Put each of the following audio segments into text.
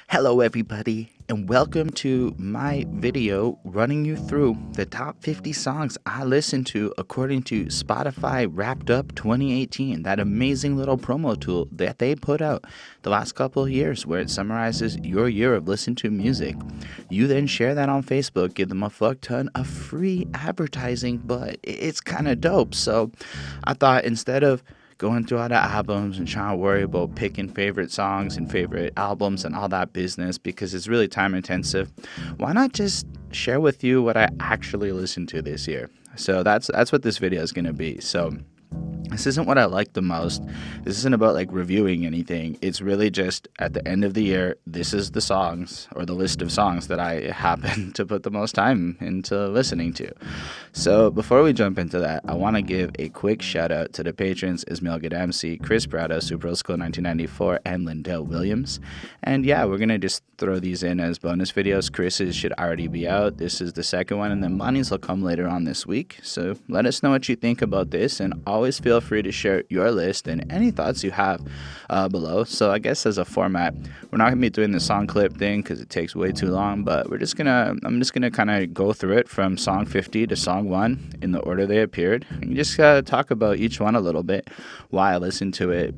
Hello everybody, and welcome to my video running you through the top 50 songs I listened to according to Spotify Wrapped Up 2018, that amazing little promo tool that they put out the last couple of years where it summarizes your year of listening to music. You then share that on Facebook, give them a fuck ton of free advertising, but it's kind of dope. So I thought instead of going through all the albums and trying to worry about picking favorite songs and favorite albums and all that business because it's really time intensive, why not just share with you what I actually listened to this year? So that's what this video is going to be. So this isn't what I like the most. This isn't about like reviewing anything. It's really just at the end of the year, this is the songs or the list of songs that I happen to put the most time into listening to. So before we jump into that, I want to give a quick shout out to the patrons Ismail Gadamsi, Chris Prado, Super Old School 1994, and Lindell Williams. And yeah, we're going to just throw these in as bonus videos. Chris's should already be out. This is the second one, and then Money's will come later on this week. So let us know what you think about this, and always feel free to share your list and any thoughts you have below. So I guess as a format, we're not gonna be doing the song clip thing because it takes way too long, but I'm just gonna kind of go through it from song 50 to song 1 in the order they appeared, and just talk about each one a little bit, why I listened to it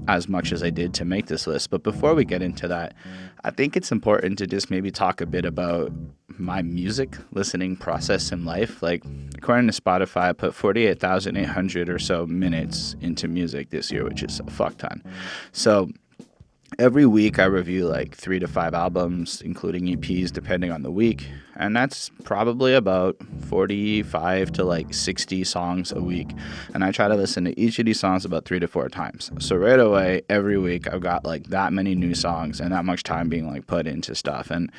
as much as I did to make this list. But before we get into that, I think it's important to just maybe talk a bit about my music listening process in life. Like, according to Spotify, I put 48,800 or so minutes into music this year, which is a fuck ton. So every week I review like 3 to 5 albums, including EPs, depending on the week. And that's probably about 45 to like 60 songs a week. And I try to listen to each of these songs about 3 to 4 times. So right away, every week, I've got like that many new songs and that much time being like put into stuff. And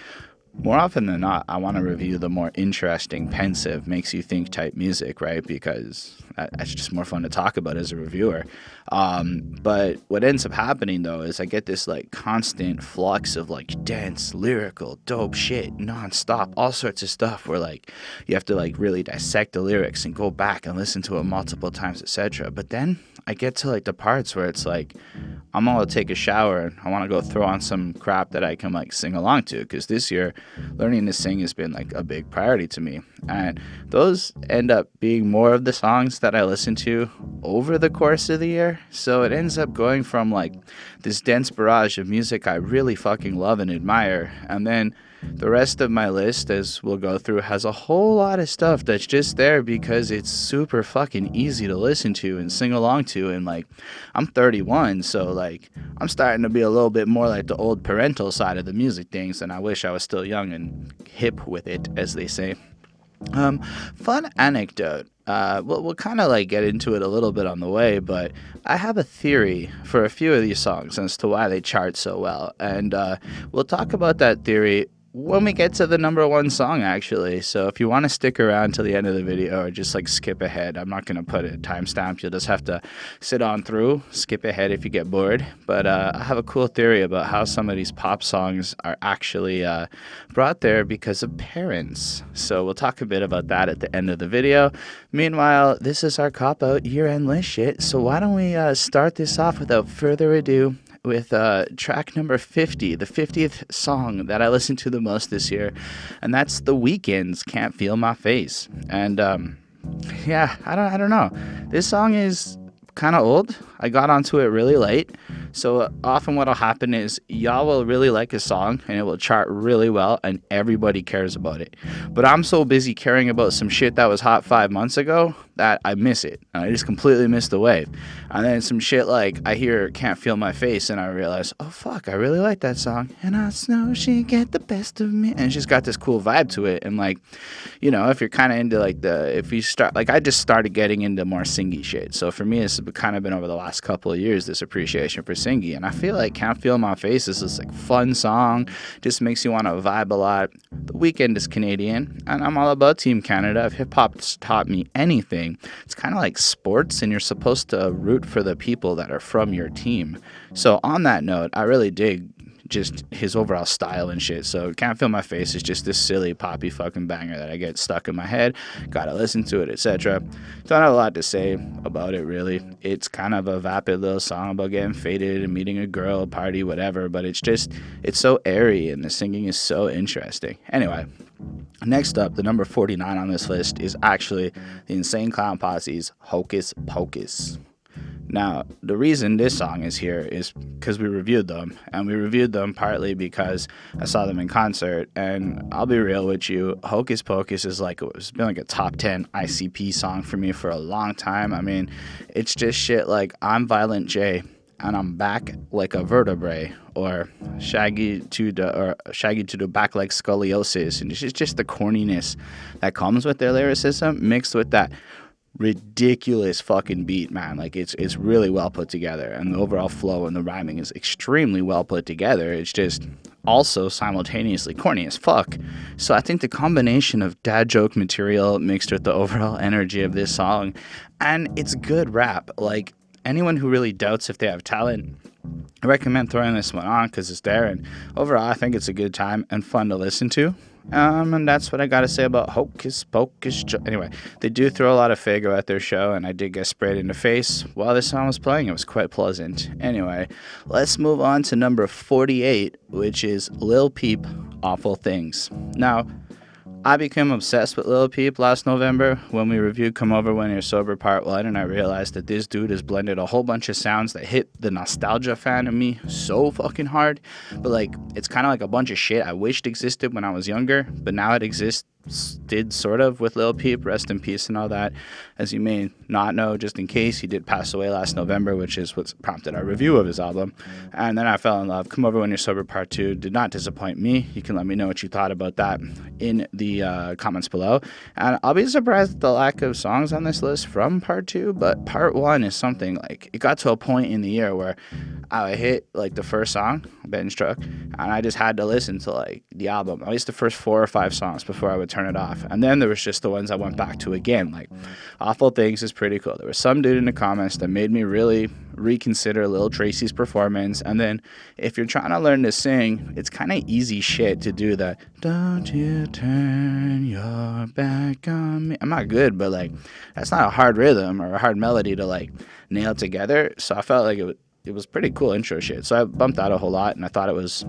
more often than not, I want to review the more interesting, pensive, makes you think type music, right? Because that's just more fun to talk about as a reviewer. But what ends up happening, though, is I get this like constant flux of like dense, lyrical, dope shit, nonstop, all sorts of stuff where like you have to like really dissect the lyrics and go back and listen to it multiple times, etc. But then I get to like the parts where it's like I'm gonna take a shower and I want to go throw on some crap that I can like sing along to, because this year learning to sing has been like a big priority to me, and those end up being more of the songs that I listen to over the course of the year. So it ends up going from like this dense barrage of music I really fucking love and admire, and then the rest of my list, as we'll go through, has a whole lot of stuff that's just there because it's super fucking easy to listen to and sing along to. And like, I'm 31, so like, I'm starting to be a little bit more like the old parental side of the music things, and I wish I was still young and hip with it, as they say. Fun anecdote. We'll kind of like get into it a little bit on the way, but I have a theory for a few of these songs as to why they chart so well, and we'll talk about that theory when we get to the number 1 song, actually. So if you want to stick around till the end of the video or just like skip ahead, I'm not going to put a timestamp. You'll just have to sit on through, skip ahead if you get bored. But I have a cool theory about how some of these pop songs are actually brought there because of parents. So we'll talk a bit about that at the end of the video. Meanwhile, this is our cop-out year-end list shit. So why don't we start this off without further ado with track number 50, the 50th song that I listened to the most this year, and that's The Weeknd's Can't Feel My Face. And yeah, I don't know. This song is kind of old. I got onto it really late. So often what'll happen is y'all will really like a song and it will chart really well and everybody cares about it. But I'm so busy caring about some shit that was hot 5 months ago that I miss it. I just completely miss the wave. And then some shit like I hear Can't Feel My Face and I realize, oh fuck, I really like that song. And I know she get the best of me. And she's got this cool vibe to it. And like, you know, if you're kind of into like if you start, like I just started getting into more singy shit. So for me, it's kind of been over the last couple of years, this appreciation for singy. And I feel like Can't Feel My Face is this like fun song, just makes you want to vibe a lot. The Weeknd is Canadian and I'm all about Team Canada. If hip hop's taught me anything, it's kind of like sports and you're supposed to root for the people that are from your team. So on that note, I really dig just his overall style and shit. So Can't Feel My Face is just this silly poppy fucking banger that I get stuck in my head, gotta listen to it, etc. Don't have a lot to say about it really. It's kind of a vapid little song about getting faded and meeting a girl, party, whatever, but it's so airy and the singing is so interesting. Anyway, next up, the number 49 on this list is actually the Insane Clown Posse's Hocus Pocus. Now, the reason this song is here is because we reviewed them, and we reviewed them partly because I saw them in concert, and I'll be real with you, Hocus Pocus is like, it's been like a top 10 ICP song for me for a long time. I mean, it's just shit like I'm Violent J, and I'm back like a vertebrae, or shaggy to the back like scoliosis, and it's just the corniness that comes with their lyricism mixed with that ridiculous fucking beat, man. Like it's really well put together, and the overall flow and the rhyming is extremely well put together. It's just also simultaneously corny as fuck. So I think the combination of dad joke material mixed with the overall energy of this song, and it's good rap. Like anyone who really doubts if they have talent, I recommend throwing this one on because it's there, and overall I think it's a good time and fun to listen to. And that's what I gotta say about Hocus Pocus. Anyway, they do throw a lot of Fago at their show, and I did get sprayed in the face while this song was playing. It was quite pleasant. Anyway, let's move on to number 48, which is Lil Peep, Awful Things. Now, I became obsessed with Lil Peep last November when we reviewed Come Over When You're Sober Part 1, and I realized that this dude has blended a whole bunch of sounds that hit the nostalgia fan in me so fucking hard. But like, it's kind of like a bunch of shit I wished existed when I was younger, but now it existed sort of with Lil Peep, rest in peace and all that. As you may not know, just in case, he did pass away last November, which is what prompted our review of his album. And then I fell in love. Come Over When You're Sober Part 2 did not disappoint me. You can let me know what you thought about that in the comments below. And I'll be surprised at the lack of songs on this list from Part 2, but Part 1 is something like, it got to a point in the year where I hit like the first song, Ben Struck, and I just had to listen to like the album, at least the first 4 or 5 songs before I would turn it off. And then there was just the ones I went back to again. Like Awful Things is pretty cool. There was some dude in the comments that made me really reconsider Lil Tracy's performance. And then if you're trying to learn to sing, it's kind of easy shit to do the don't you turn your back on me. I'm not good, but like that's not a hard rhythm or a hard melody to like nail together. So I felt like it was pretty cool intro shit. So I bumped out a whole lot, and I thought it was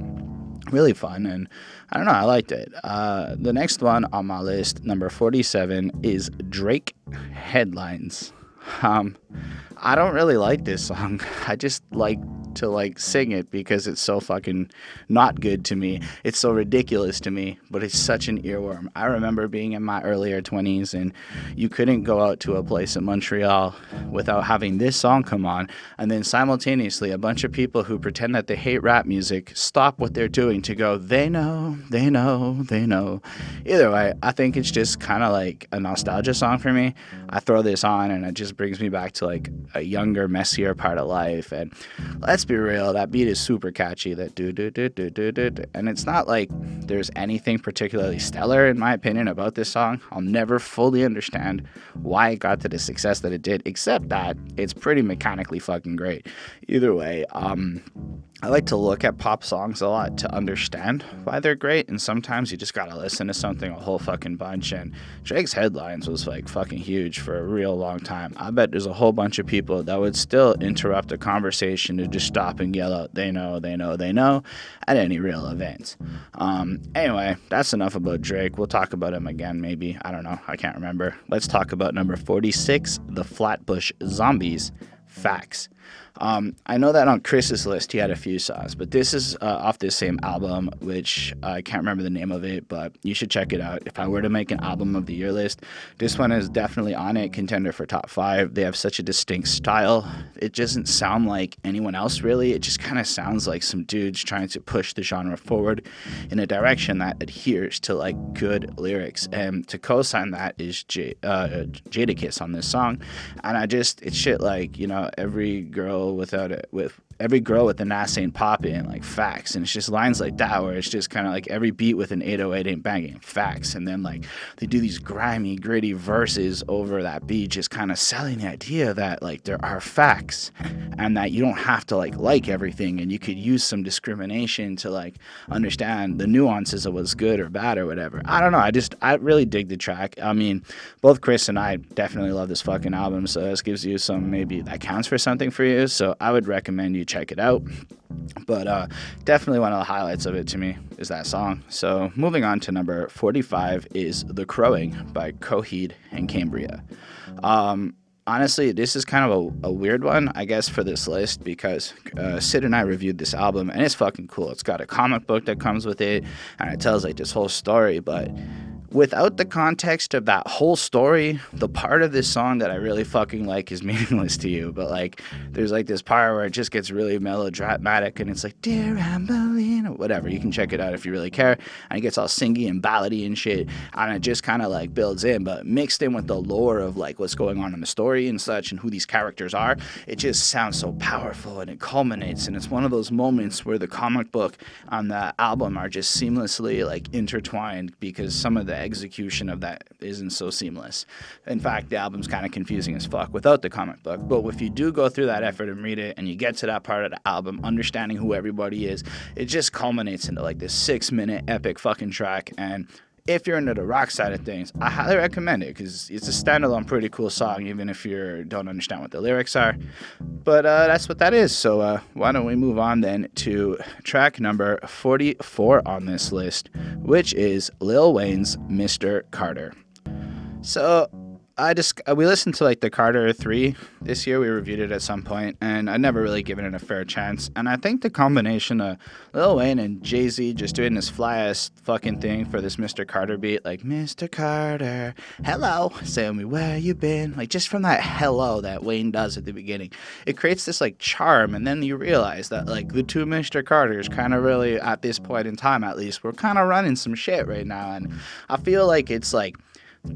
really fun, and I don't know, I liked it. The next one on my list, number 47, is Drake, Headlines. I don't really like this song. I just like to like sing it because it's so fucking not good to me. It's so ridiculous to me, but it's such an earworm. I remember being in my earlier 20s and you couldn't go out to a place in Montreal without having this song come on, and then simultaneously a bunch of people who pretend that they hate rap music stop what they're doing to go, they know, they know, they know. Either way, I think it's just kind of like a nostalgia song for me. I throw this on and it just brings me back to like a younger, messier part of life. And let's be real, that beat is super catchy, that do do do do do do, and it's not like there's anything particularly stellar in my opinion about this song. I'll never fully understand why it got to the success that it did, except that it's pretty mechanically fucking great. Either way, I like to look at pop songs a lot to understand why they're great, and sometimes you just gotta listen to something a whole fucking bunch, and Drake's Headlines was like fucking huge for a real long time. I bet there's a whole bunch of people that would still interrupt a conversation to just stop and yell out, they know, they know, they know, at any real event. Anyway, that's enough about Drake. We'll talk about him again maybe, I don't know, I can't remember. Let's talk about number 46, the Flatbush Zombies, Facts. I know that on Chris's list he had a few songs, but this is off this same album, which I can't remember the name of it, but you should check it out. If I were to make an album of the year list, this one is definitely on it, contender for top 5. They have such a distinct style. It doesn't sound like anyone else really. It just kind of sounds like some dudes trying to push the genre forward in a direction that adheres to like good lyrics. And to co-sign that is Jadakiss on this song. And it's shit like, you know, every girl with every girl with an ass ain't popping, like facts. And it's just lines like that where it's just kind of like every beat with an 808 ain't banging, facts. And then like they do these grimy, gritty verses over that beat, just kind of selling the idea that like there are facts and that you don't have to like everything, and you could use some discrimination to like understand the nuances of what's good or bad or whatever. I don't know. I really dig the track. I mean, both Chris and I definitely love this fucking album, so this gives you some, maybe that counts for something for you. So I would recommend you check it out. But definitely one of the highlights of it to me is that song. So moving on to number 45 is The Crowing by Coheed and Cambria. Honestly, this is kind of a weird one, I guess, for this list, because Sid and I reviewed this album, and it's fucking cool. It's got a comic book that comes with it, and it tells like this whole story, but without the context of that whole story, the part of this song that I really fucking like is meaningless to you. But like, there's like this part where it just gets really melodramatic, and it's like, dear Amberlina, or whatever. You can check it out if you really care. And it gets all singy and ballady and shit, and it just kind of like builds in, but mixed in with the lore of like what's going on in the story and such, and who these characters are. It just sounds so powerful, and it culminates, and it's one of those moments where the comic book on the album are just seamlessly like intertwined, because some of the execution of that isn't so seamless. In fact, the album's kind of confusing as fuck without the comic book. But if you do go through that effort and read it, and you get to that part of the album, understanding who everybody is, it just culminates into like this 6-minute epic fucking track. And if you're into the rock side of things, I highly recommend it, because it's a standalone pretty cool song, even if you don't understand what the lyrics are. But that's what that is. So why don't we move on then to track number 44 on this list, which is Lil Wayne's Mr. Carter. So we listened to like the Carter 3 this year. We reviewed it at some point, and I'd never really given it a fair chance. And I think the combination of Lil Wayne and Jay-Z just doing this fly-ass fucking thing for this Mr. Carter beat, like, Mr. Carter, hello, tell me where you been, like, just from that hello that Wayne does at the beginning, it creates this like charm. And then you realize that like the two Mr. Carters kind of really, at this point in time at least, we're kind of running some shit right now. And I feel like it's like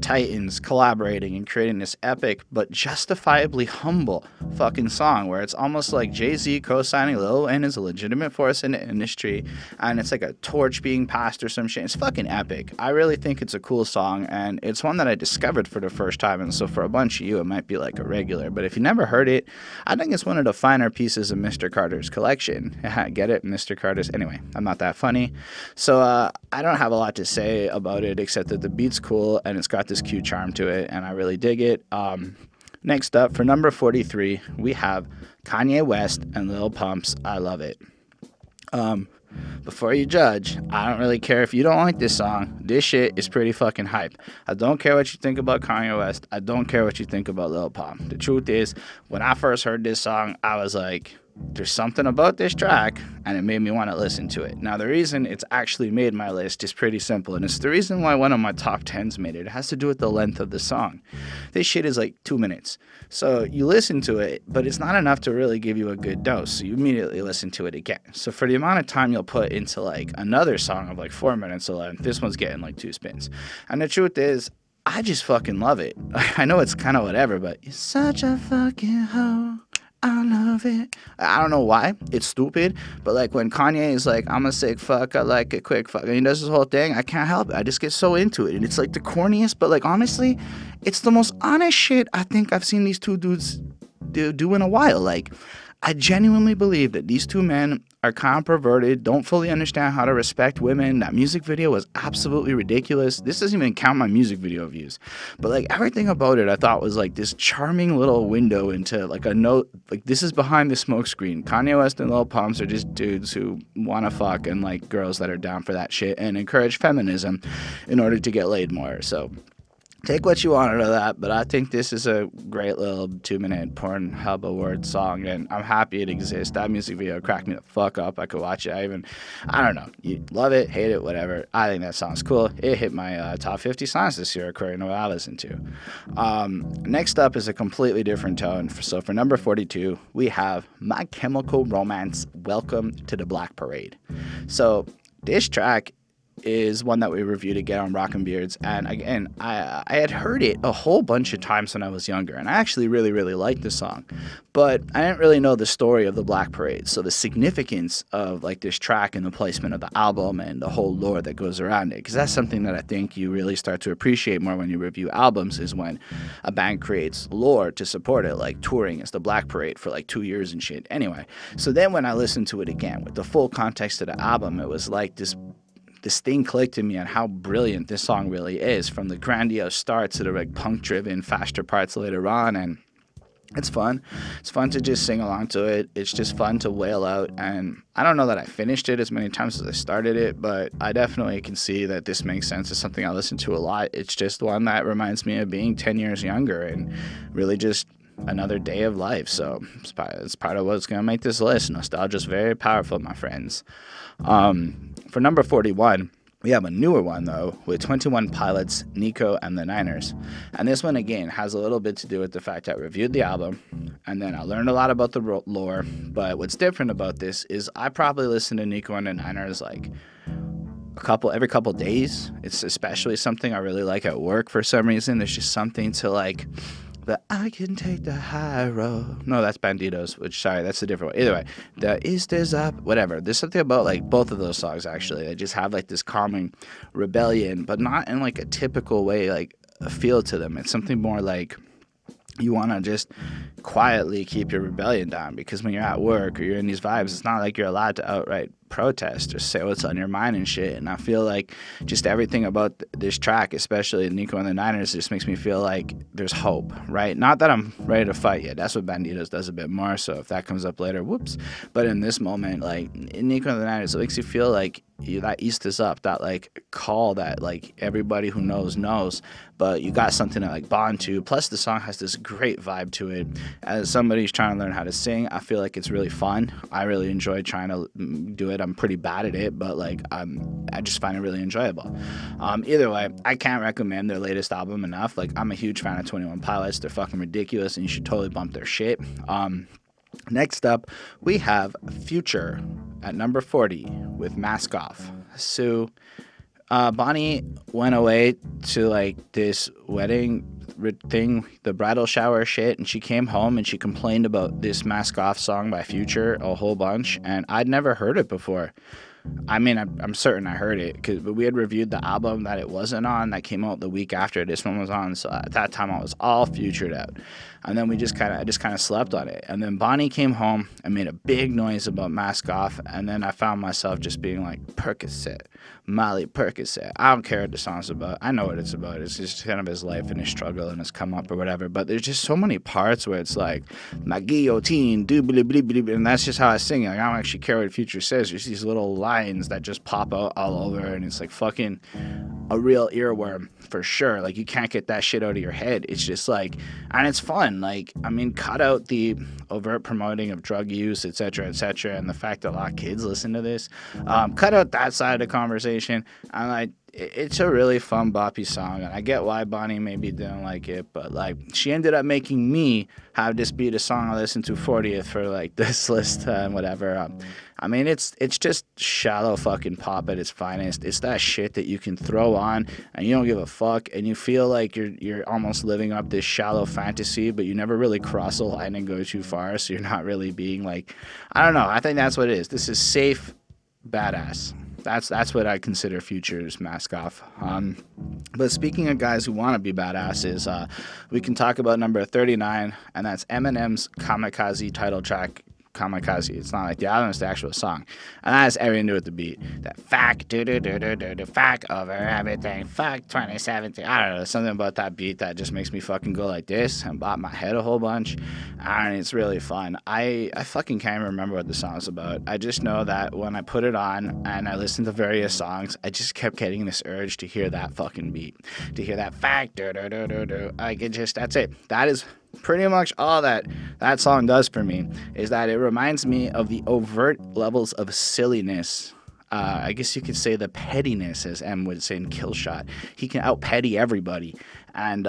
Titans collaborating and creating this epic but justifiably humble fucking song, where it's almost like Jay-Z co-signing Lil Wayne is a legitimate force in the industry, and it's like a torch being passed or some shit. It's fucking epic. I really think it's a cool song, and it's one that I discovered for the first time, and so for a bunch of you it might be like a regular, but if you never heard it, I think it's one of the finer pieces of Mr. Carter's collection. Get it? Mr. Carter's. Anyway, I'm not that funny, so I don't have a lot to say about it except that the beat's cool and it's got this cute charm to it, and I really dig it. Next up, for number 43, we have Kanye West and Lil Pump's I Love It. Before you judge, I don't really care if you don't like this song. This shit is pretty fucking hype. I don't care what you think about Kanye West. I don't care what you think about Lil Pump. The truth is, when I first heard this song, I was like, there's something about this track, and it made me want to listen to it. Now, the reason it's actually made my list is pretty simple, and it's the reason why one of my top 10s made it. It has to do with the length of the song. This shit is like 2 minutes. So you listen to it, but it's not enough to really give you a good dose, so you immediately listen to it again. So for the amount of time you'll put into like another song of like 4 minutes of length, this one's getting like 2 spins. And the truth is, I just fucking love it. I know it's kind of whatever, but you're such a fucking hoe, I love it. I don't know why. It's stupid. But like when Kanye is like, I'm a sick fuck, I like a quick fuck, and he does this whole thing, I can't help it. I just get so into it. And it's like the corniest, but like honestly, it's the most honest shit I think I've seen these two dudes do in a while. Like, I genuinely believe that these two men are kind of perverted, don't fully understand how to respect women. That music video was absolutely ridiculous. This doesn't even count my music video views. But like everything about it I thought was like this charming little window into like a note, like this is behind the smoke screen. Kanye West and Lil Pumps are just dudes who want to fuck and like girls that are down for that shit and encourage feminism in order to get laid more. So take what you want out of that, but I think this is a great little 2-minute Pornhub award song, and I'm happy it exists. That music video cracked me the fuck up. I could watch it. I don't know. You love it, hate it, whatever. I think that song's cool. It hit my top 50 songs this year, according to what I listened to. Next up is a completely different tone. So for number 42, we have My Chemical Romance, Welcome to the Black Parade. So this track is one that we reviewed again on Rockin' Beards. And again, I had heard it a whole bunch of times when I was younger, and I actually really, really liked the song. But I didn't really know the story of the Black Parade. So the significance of like this track and the placement of the album and the whole lore that goes around it, because that's something that I think you really start to appreciate more when you review albums, is when a band creates lore to support it, like touring as the Black Parade for like 2 years and shit. Anyway, so then when I listened to it again with the full context of the album, it was like this thing clicked in me on how brilliant this song really is, from the grandiose start to the like punk-driven, faster parts later on. And it's fun. It's fun to just sing along to it. It's just fun to wail out. And I don't know that I finished it as many times as I started it, but I definitely can see that this makes sense. It's something I listen to a lot. It's just one that reminds me of being 10 years younger and really just another day of life. So it's part of what's going to make this list. Nostalgia's very powerful, my friends. For number 41, we have a newer one, though, with 21 Pilots, Nico, and the Niners. And this one, again, has a little bit to do with the fact that I reviewed the album, and then I learned a lot about the lore. But what's different about this is I probably listen to Nico and the Niners like every couple days. It's especially something I really like at work for some reason. There's just something to like the I can take the high road. No, that's Banditos, sorry, that's a different one. Either way, the East is up, whatever. There's something about like both of those songs actually. They just have like this calming rebellion, but not in like a typical way, like a feel to them. It's something more like you want to just quietly keep your rebellion down, because when you're at work or you're in these vibes, it's not like you're allowed to outright protest or say what's on your mind and shit. And I feel like just everything about this track, especially Nico and the Niners, just makes me feel like there's hope, right? Not that I'm ready to fight yet. That's what Banditos does a bit more, so if that comes up later, whoops. But in this moment, like in Nico and the Niners, it makes you feel like that East is up, that like call that like everybody who knows, but you got something to like bond to. Plus the song has this great vibe to it. As somebody who's trying to learn how to sing, I feel like it's really fun. I really enjoy trying to do it. I'm pretty bad at it, but like I just find it really enjoyable. Either way, I can't recommend their latest album enough. Like I'm a huge fan of 21 Pilots. They're fucking ridiculous, and you should totally bump their shit. Next up, we have Future at number 40 with Mask Off. So Bonnie went away to like this wedding thing, the bridal shower shit, and she came home and she complained about this Mask Off song by Future a whole bunch, and I'd never heard it before. I mean, I'm certain I heard it, but we had reviewed the album that it wasn't on that came out the week after this one was on, so at that time I was all Futured out. And then I just kind of slept on it. And then Bonnie came home and made a big noise about Mask Off, and then I found myself just being like, Percocet, Molly Percocet. I don't care what the song's about. I know what it's about. It's just kind of his life and his struggle and his come up or whatever. But there's just so many parts where it's like, my guillotine, doobly-blee-blee-blee, and that's just how I sing it. Like, I don't actually care what Future says. There's these little lines that just pop out all over, and it's like fucking a real earworm for sure. Like, you can't get that shit out of your head. It's just like, and it's fun. Like, I mean, cut out the overt promoting of drug use, etc., and the fact that a lot of kids listen to this. Cut out that side of the conversation. And like, it's a really fun boppy song, and I get why Bonnie maybe didn't like it, but like, she ended up making me have this be the song I listen to 40th for like this list and whatever. I mean, it's just shallow fucking pop at its finest. It's that shit that you can throw on and you don't give a fuck, and you feel like you're almost living up this shallow fantasy, but you never really cross a line and go too far, so you're not really being like, I don't know. I think that's what it is. This is safe, badass. That's what I consider Future's Mask Off. But speaking of guys who want to be badasses, we can talk about number 39, and that's Eminem's Kamikaze title track. Kamikaze. It's not like the album, it's the actual song. And that has everything to do with the beat. That fuck, fuck over everything, fuck 2017. I don't know, something about that beat that just makes me fucking go like this and bop my head a whole bunch. And it's really fun. I fucking can't remember what the song's about. I just know that when I put it on and I listened to various songs, I just kept getting this urge to hear that fucking beat. To hear that fuck, like, it just, that's it. That is pretty much all that song does for me, is that it reminds me of the overt levels of silliness. I guess you could say the pettiness, as M would say in Killshot. He can out-petty everybody. And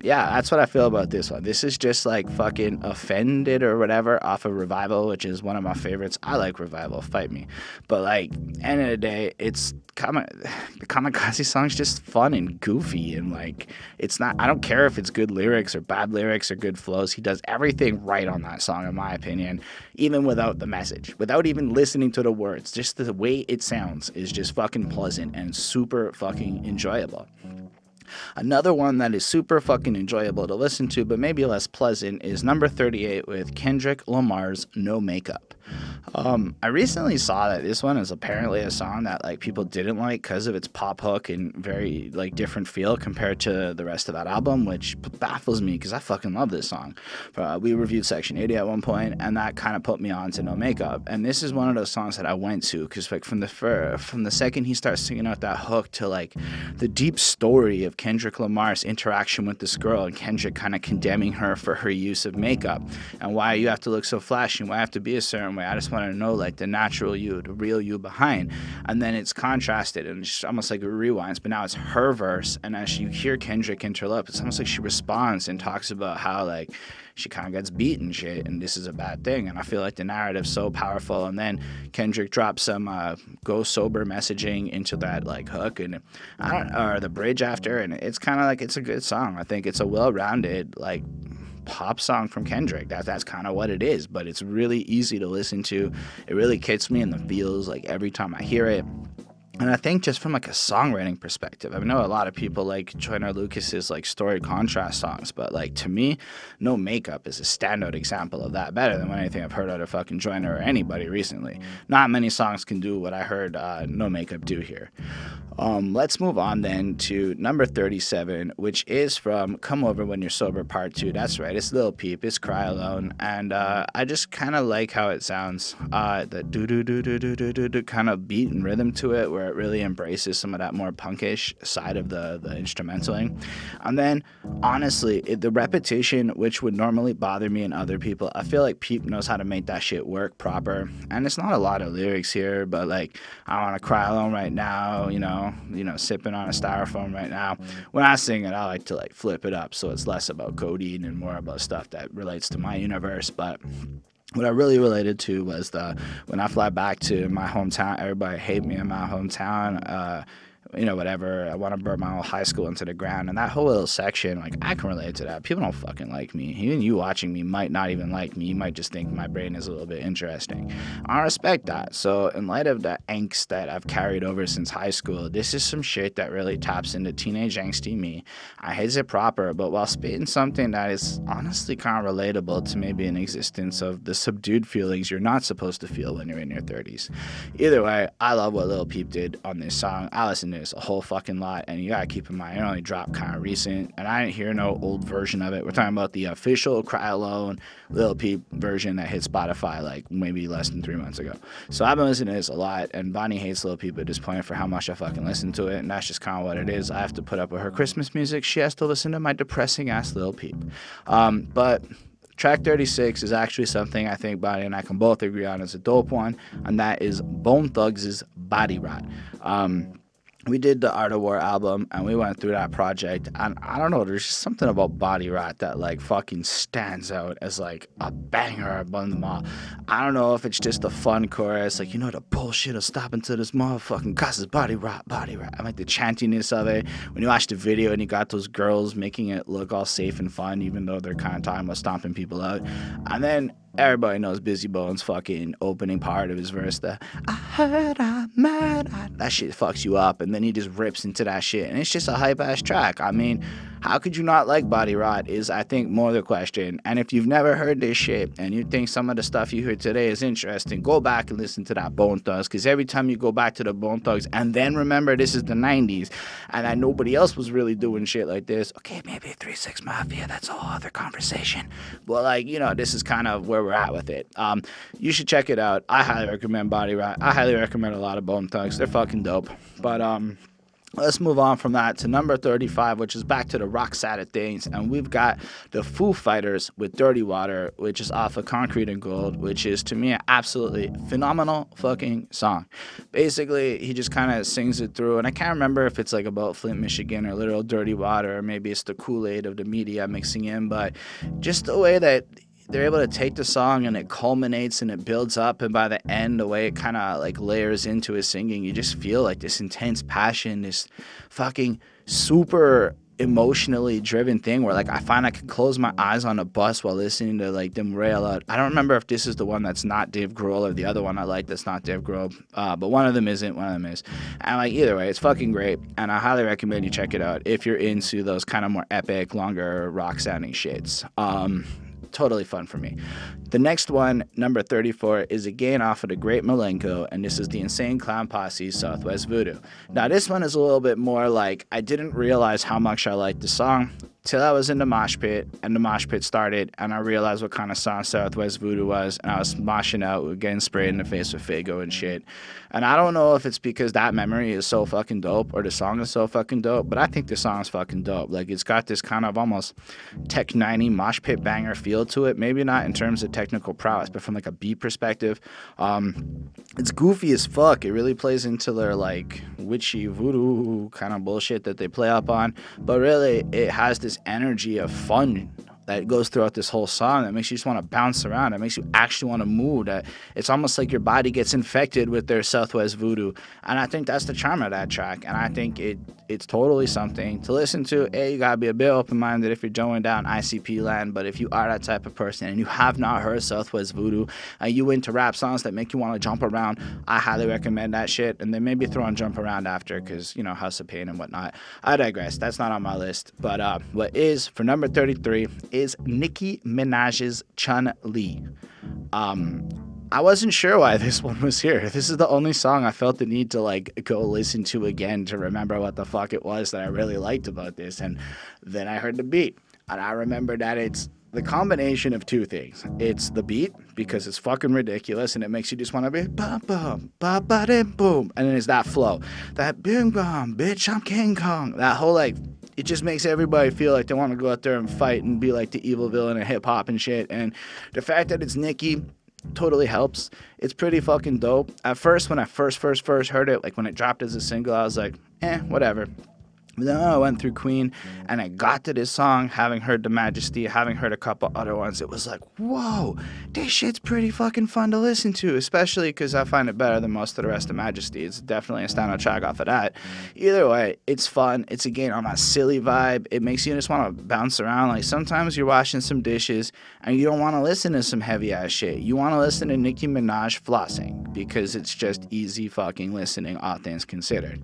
yeah, that's what I feel about this one. This is just like fucking Offended or whatever off of Revival, which is one of my favorites. I like Revival, fight me. But like, end of the day, it's the Kamikaze song's just fun and goofy, and like, it's not, I don't care if it's good lyrics or bad lyrics or good flows. He does everything right on that song, in my opinion, even without the message, without even listening to the words. Just the way it sounds is just fucking pleasant and super fucking enjoyable. Another one that is super fucking enjoyable to listen to, but maybe less pleasant, is number 38 with Kendrick Lamar's No Makeup. I recently saw that this one is apparently a song that like people didn't like because of its pop hook and very like different feel compared to the rest of that album, which baffles me because I fucking love this song. We reviewed Section 80 at one point, and that kind of put me on to No Makeup. And this is one of those songs that I went to because like from the second he starts singing out that hook to like the deep story of Kendrick Lamar's interaction with this girl, and Kendrick kind of condemning her for her use of makeup and why you have to look so flashy and why I have to be a certain way. I just want to know like the natural you, the real you behind. And then it's contrasted and it's almost like it rewinds, but now it's her verse. And as you hear Kendrick interrupt, it's almost like she responds and talks about how like she kind of gets beat and shit, and this is a bad thing. And I feel like the narrative's so powerful. And then Kendrick drops some go sober messaging into that like hook and or the bridge after, and it's kind of like it's a good song. I think it's a well-rounded like pop song from Kendrick. That's kind of what it is, but it's really easy to listen to. It really kicks me in the feels like every time I hear it. And I think just from like a songwriting perspective, I know a lot of people like Joyner Lucas's like story contrast songs, but like to me, No Makeup is a standout example of that, better than anything I've heard out of fucking Joyner or anybody recently. Not many songs can do what I heard No Makeup do here. Let's move on then to number 37, which is from Come Over When You're Sober Part 2. That's right, it's Lil Peep, it's Cry Alone, and I just kind of like how it sounds. The do-do-do-do-do-do-do kind of beat and rhythm to it, where it really embraces some of that more punkish side of the instrumentaling. And then, honestly, the repetition, which would normally bother me and other people, I feel like Peep knows how to make that shit work proper. And it's not a lot of lyrics here, but like, I want to cry alone right now, you know, sipping on a styrofoam right now. When I sing it, I like to like flip it up so it's less about codeine and more about stuff that relates to my universe. But what I really related to was when I fly back to my hometown, everybody hate me in my hometown. Whatever, I want to burn my whole high school into the ground. And that whole little section, like, I can relate to that. People don't fucking like me. Even you watching me might not even like me. You might just think my brain is a little bit interesting. I respect that. So in light of the angst that I've carried over since high school, this is some shit that really taps into teenage angsty me. I hate it proper, but while spitting something that is honestly kind of relatable to maybe an existence of the subdued feelings you're not supposed to feel when you're in your 30s. Either way, I love what Lil Peep did on this song. I listen to this a whole fucking lot, and you gotta keep in mind it only dropped kind of recent, and I didn't hear no old version of it. We're talking about the official Cry Alone Lil Peep version that hit Spotify like maybe less than 3 months ago. So I've been listening to this a lot, and Bonnie hates Lil Peep at this point for how much I fucking listen to it, and that's just kind of what it is. I have to put up with her Christmas music. She has to listen to my depressing ass Lil Peep. But track 36 is actually something I think Bonnie and I can both agree on as a dope one, and that is Bone Thugs' Body Rot. We did the Art of War album, and we went through that project, and I don't know, there's just something about Body Rot that, like, fucking stands out as, like, a banger among them all. I don't know if it's just a fun chorus, like, the bullshit of stopping to this motherfucking causes body rot, body rot. I like the chantiness of it. When you watch the video and you got those girls making it look all safe and fun, even though they're kind of talking about stomping people out. And then everybody knows Busy Bones' fucking opening part of his verse, I heard I'm mad. That shit fucks you up, and then he just rips into that shit, and it's just a hype-ass track. I mean, how could you not like Body Rot is, I think, more the question. And if you've never heard this shit, and you think some of the stuff you heard today is interesting, go back and listen to that Bone Thugs, because every time you go back to the Bone Thugs, and then remember this is the 90s, and that nobody else was really doing shit like this, okay, maybe 3 6 Mafia, that's a whole other conversation. But, like, this is kind of where we're at with it. You should check it out. I highly recommend Body Rot. I highly recommend a lot of Bone Thugs. They're fucking dope. But Let's move on from that to number 35, which is back to the rock side of things. And we've got the Foo Fighters with Dirty Water, which is off of Concrete and Gold, which is, to me, an absolutely phenomenal fucking song. Basically, he just kind of sings it through. And I can't remember if it's like about Flint, Michigan, or literal dirty water, or maybe it's the Kool-Aid of the media mixing in. But just the way that they're able to take the song and it culminates and it builds up, and by the end, the way it kind of like layers into his singing, you just feel like this intense passion, this fucking super emotionally driven thing where like I find I can close my eyes on a bus while listening to like them rail out. I don't remember if this is the one that's not Dave Grohl or the other one I like that's not Dave Grohl, but one of them isn't, one of them is. And like either way, it's fucking great, and I highly recommend you check it out if you're into those kind of more epic, longer rock sounding shits. Totally fun for me. The next one, number 34, is again off of the Great Milenko, and this is the Insane Clown Posse's Southwest Voodoo. Now, this one is a little bit more like, I didn't realize how much I liked the song till I was in the mosh pit, and the mosh pit started, and I realized what kind of song Southwest Voodoo was, and I was moshing out, getting sprayed in the face with Fago and shit. And I don't know if it's because that memory is so fucking dope, or the song is so fucking dope, but I think the song is fucking dope. Like, it's got this kind of almost Tech 90 mosh pit banger feel to it. Maybe not in terms of technical prowess, but from like a beat perspective. It's goofy as fuck. It really plays into their like witchy voodoo kind of bullshit that they play up on, but really it has this energy of fun that goes throughout this whole song that makes you just want to bounce around. That makes you actually want to move. That it's almost like your body gets infected with their Southwest Voodoo. And I think that's the charm of that track. And I think it's totally something to listen to. You gotta be a bit open-minded if you're going down ICP land. But if you are that type of person and you have not heard Southwest Voodoo and you into rap songs that make you want to jump around, I highly recommend that shit. And then maybe throw on Jump Around after, because, you know, House of Pain and whatnot. I digress. That's not on my list. But what is, for number 33, is Nicki Minaj's Chun-Li. I wasn't sure why this one was here. This is the only song I felt the need to like go listen to again to remember what the fuck it was that I really liked about this. And then I heard the beat, and I remember that it's the combination of two things. It's the beat, because it's fucking ridiculous and it makes you just want to be bum bum ba ba dim boom, and then it's that flow, that bing bong bitch I'm King Kong, that whole like, it just makes everybody feel like they want to go out there and fight and be like the evil villain of hip hop and shit. And the fact that it's Nicki totally helps. It's pretty fucking dope. At first, when I first heard it, like when it dropped as a single, I was like, whatever. But then I went through Queen and I got to this song, having heard The Majesty, having heard a couple other ones. It was like, whoa, this shit's pretty fucking fun to listen to, especially because I find it better than most of the rest of Majesty. It's definitely a standout track off of that. Either way, it's fun. It's again on that silly vibe. It makes you just want to bounce around. Like sometimes you're washing some dishes and you don't want to listen to some heavy ass shit. You want to listen to Nicki Minaj flossing because it's just easy fucking listening, all things considered.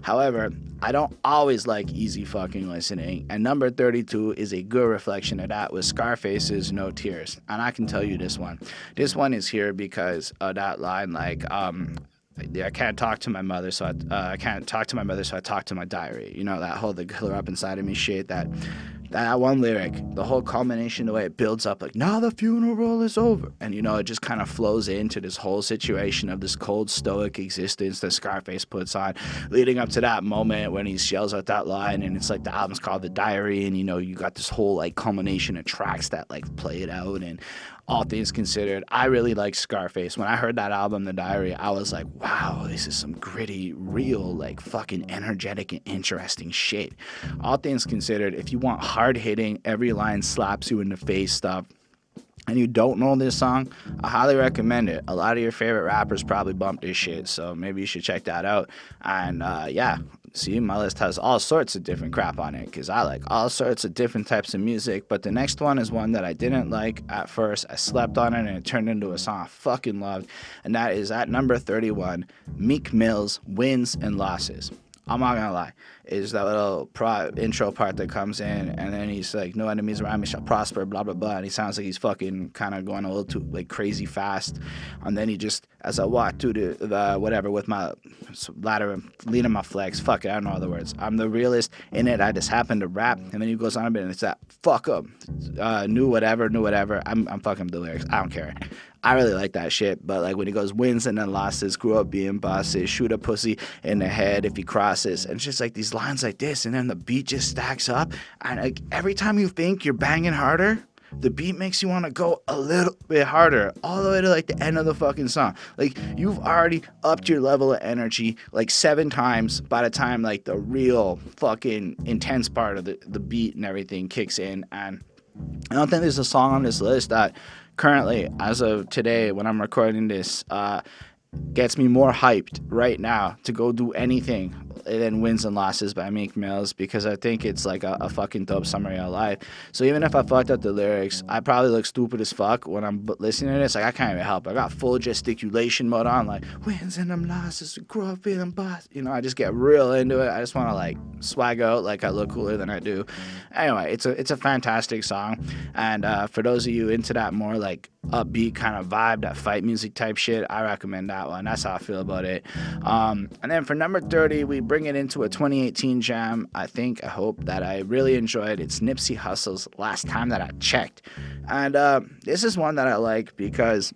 However, I don't always like easy fucking listening, and number 32 is a good reflection of that with Scarface's No Tears. And I can tell you this one is here because of that line, like I can't talk to my mother, so I can't talk to my mother, so I talk to my diary. You know, that whole the killer up inside of me shit, that one lyric, the whole culmination, the way it builds up, like, now the funeral is over. And, you know, it just kind of flows into this whole situation of this cold, stoic existence that Scarface puts on, leading up to that moment when he yells out that line, and it's like the album's called The Diary, and, you know, you got this whole, like, culmination of tracks that, like, play it out, and all things considered, I really like Scarface. When I heard that album, The Diary, I was like, wow, this is some gritty, real, like, fucking energetic and interesting shit. All things considered, if you want hard-hitting, every line slaps you in the face stuff, and you don't know this song, I highly recommend it. A lot of your favorite rappers probably bump this shit, so maybe you should check that out. And yeah, see, my list has all sorts of different crap on it, because I like all sorts of different types of music. But the next one is one that I didn't like at first. I slept on it and it turned into a song I fucking loved, and that is at number 31, Meek Mill's Wins and Losses. I'm not gonna lie, is that little intro part that comes in, and then he's like, no enemies around me shall prosper, blah, blah, blah, and he sounds like he's fucking kind of going a little too, like, crazy fast, and then he just, as I walk through the whatever, with my ladder and leaning my flex, fuck it, I don't know other words, I'm the realist in it, I just happen to rap, and then he goes on a bit, and it's that, fuck up, new whatever, I'm fucking the lyrics, I don't care. I really like that shit. But like when he goes wins and then losses, grew up being bosses, shoot a pussy in the head if he crosses, and it's just like these lines like this, and then the beat just stacks up, and like every time you think you're banging harder, the beat makes you want to go a little bit harder, all the way to like the end of the fucking song. Like you've already upped your level of energy like 7 times by the time like the real fucking intense part of the beat and everything kicks in. And I don't think there's a song on this list that currently, as of today, when I'm recording this, gets me more hyped right now to go do anything than Wins and Losses by Meek Mills, because I think it's like a fucking dope summary of life. So even if I fucked up the lyrics, I probably look stupid as fuck when I'm listening to this. Like I can't even help it. I got full gesticulation mode on, like wins and them losses, grow up feeling boss. You know, I just get real into it. I just want to like swag out like I look cooler than I do. Anyway, it's a fantastic song, and for those of you into that more like upbeat kind of vibe, that fight music type shit, I recommend that one. That's how I feel about it. And then for number 30, we bring it into a 2018 jam. I hope that I really enjoyed. It's Nipsey Hussle's Last Time That I Checked. And this is one that I like because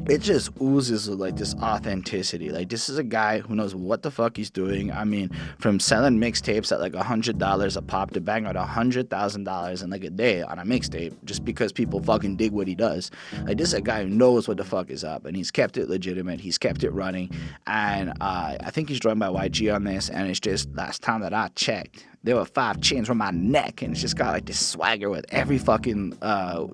it just oozes with like this authenticity. Like this is a guy who knows what the fuck he's doing. I mean, from selling mixtapes at like $100 a pop to bang out $100,000 in like a day on a mixtape just because people fucking dig what he does. Like this is a guy who knows what the fuck is up, and he's kept it legitimate. He's kept it running, and I think he's joined by YG on this. And it's just Last Time That I Checked, there were 5 chains from my neck, and it's just got like this swagger with every fucking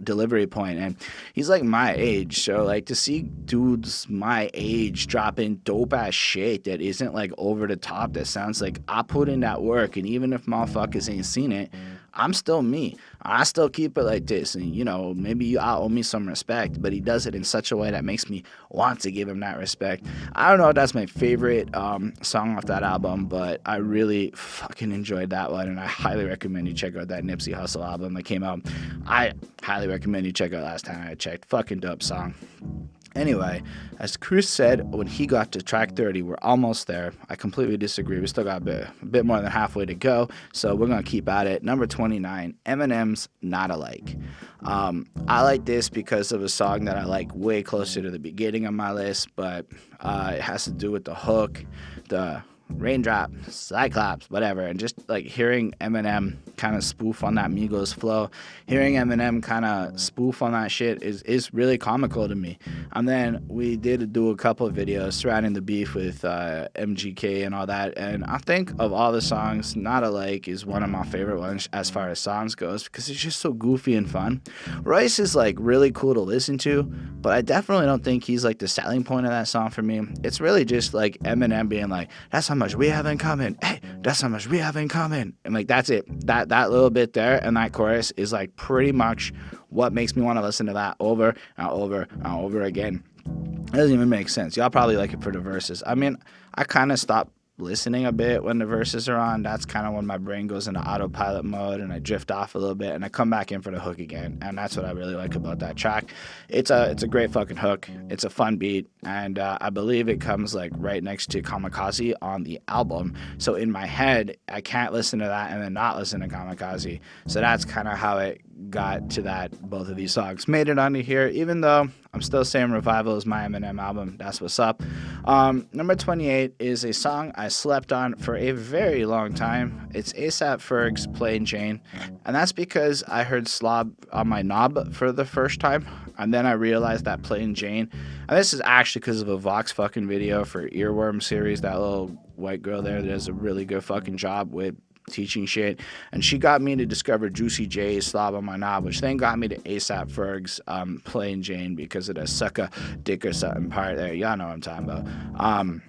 delivery point. And he's like my age, so like to see dudes my age dropping dope ass shit that isn't like over the top, that sounds like I put in that work, and even if motherfuckers ain't seen it, I'm still me. I still keep it like this, and you know, maybe you owe me some respect, but he does it in such a way that makes me want to give him that respect. I don't know if that's my favorite song off that album, but I really fucking enjoyed that one, and I highly recommend you check out that Nipsey Hussle album that came out. I highly recommend you check out Last Time I Checked. Fucking dope song. Anyway, as Chris said, when he got to track 30, we're almost there. I completely disagree. We still got a bit more than halfway to go, so we're going to keep at it. Number 29, Eminem's Not Alike. I like this because of a song that I like way closer to the beginning of my list, but it has to do with the hook, the raindrop, cyclops, whatever, and just like hearing Eminem kind of spoof on that Migos flow, hearing Eminem kind of spoof on that shit is really comical to me. And then we did do a couple of videos surrounding the beef with MGK and all that, and I think of all the songs, Not Alike is one of my favorite ones as far as songs goes, because it's just so goofy and fun. Royce is like really cool to listen to, but I definitely don't think he's like the selling point of that song for me. It's really just like Eminem being like, that's how much we have in common. Hey, that's how much we have in common. And like that's it. That little bit there and that chorus is like pretty much what makes me want to listen to that over and over and over again. It doesn't even make sense. Y'all probably like it for the verses. I mean, I kind of stopped listening a bit when the verses are on. That's kind of when my brain goes into autopilot mode and I drift off a little bit and I come back in for the hook again, and that's what I really like about that track. It's a great fucking hook. It's a fun beat, and I believe it comes like right next to Kamikaze on the album, so in my head I can't listen to that and then not listen to Kamikaze. So that's kind of how it got to that. Both of these songs made it onto here, even though I'm still saying Revival is my Eminem album. That's what's up. Number 28 is a song I slept on for a very long time. It's A$AP Ferg's Plain Jane, and that's because I heard Slob on my knob for the first time, and then I realized that Plain Jane, and this is actually because of a Vox fucking video for Earworm series. That little white girl there does a really good fucking job with teaching shit, and she got me to discover Juicy J's Slob on My Knob, which then got me to A$AP Ferg's Plain Jane because of the sucker dick or something part there. Y'all know what I'm talking about.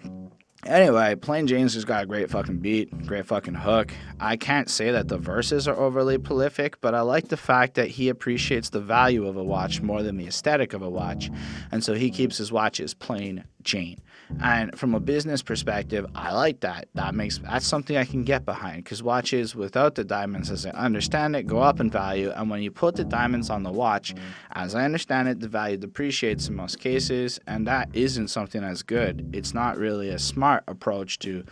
Anyway, Plain Jane's just got a great fucking beat, great fucking hook. I can't say that the verses are overly prolific, but I like the fact that he appreciates the value of a watch more than the aesthetic of a watch, and so he keeps his watches plain Jane. And from a business perspective, I like that. That's something I can get behind, because watches without the diamonds, as I understand it, go up in value, and when you put the diamonds on the watch, as I understand it, the value depreciates in most cases, and that isn't something that's good. It's not really a smart approach to,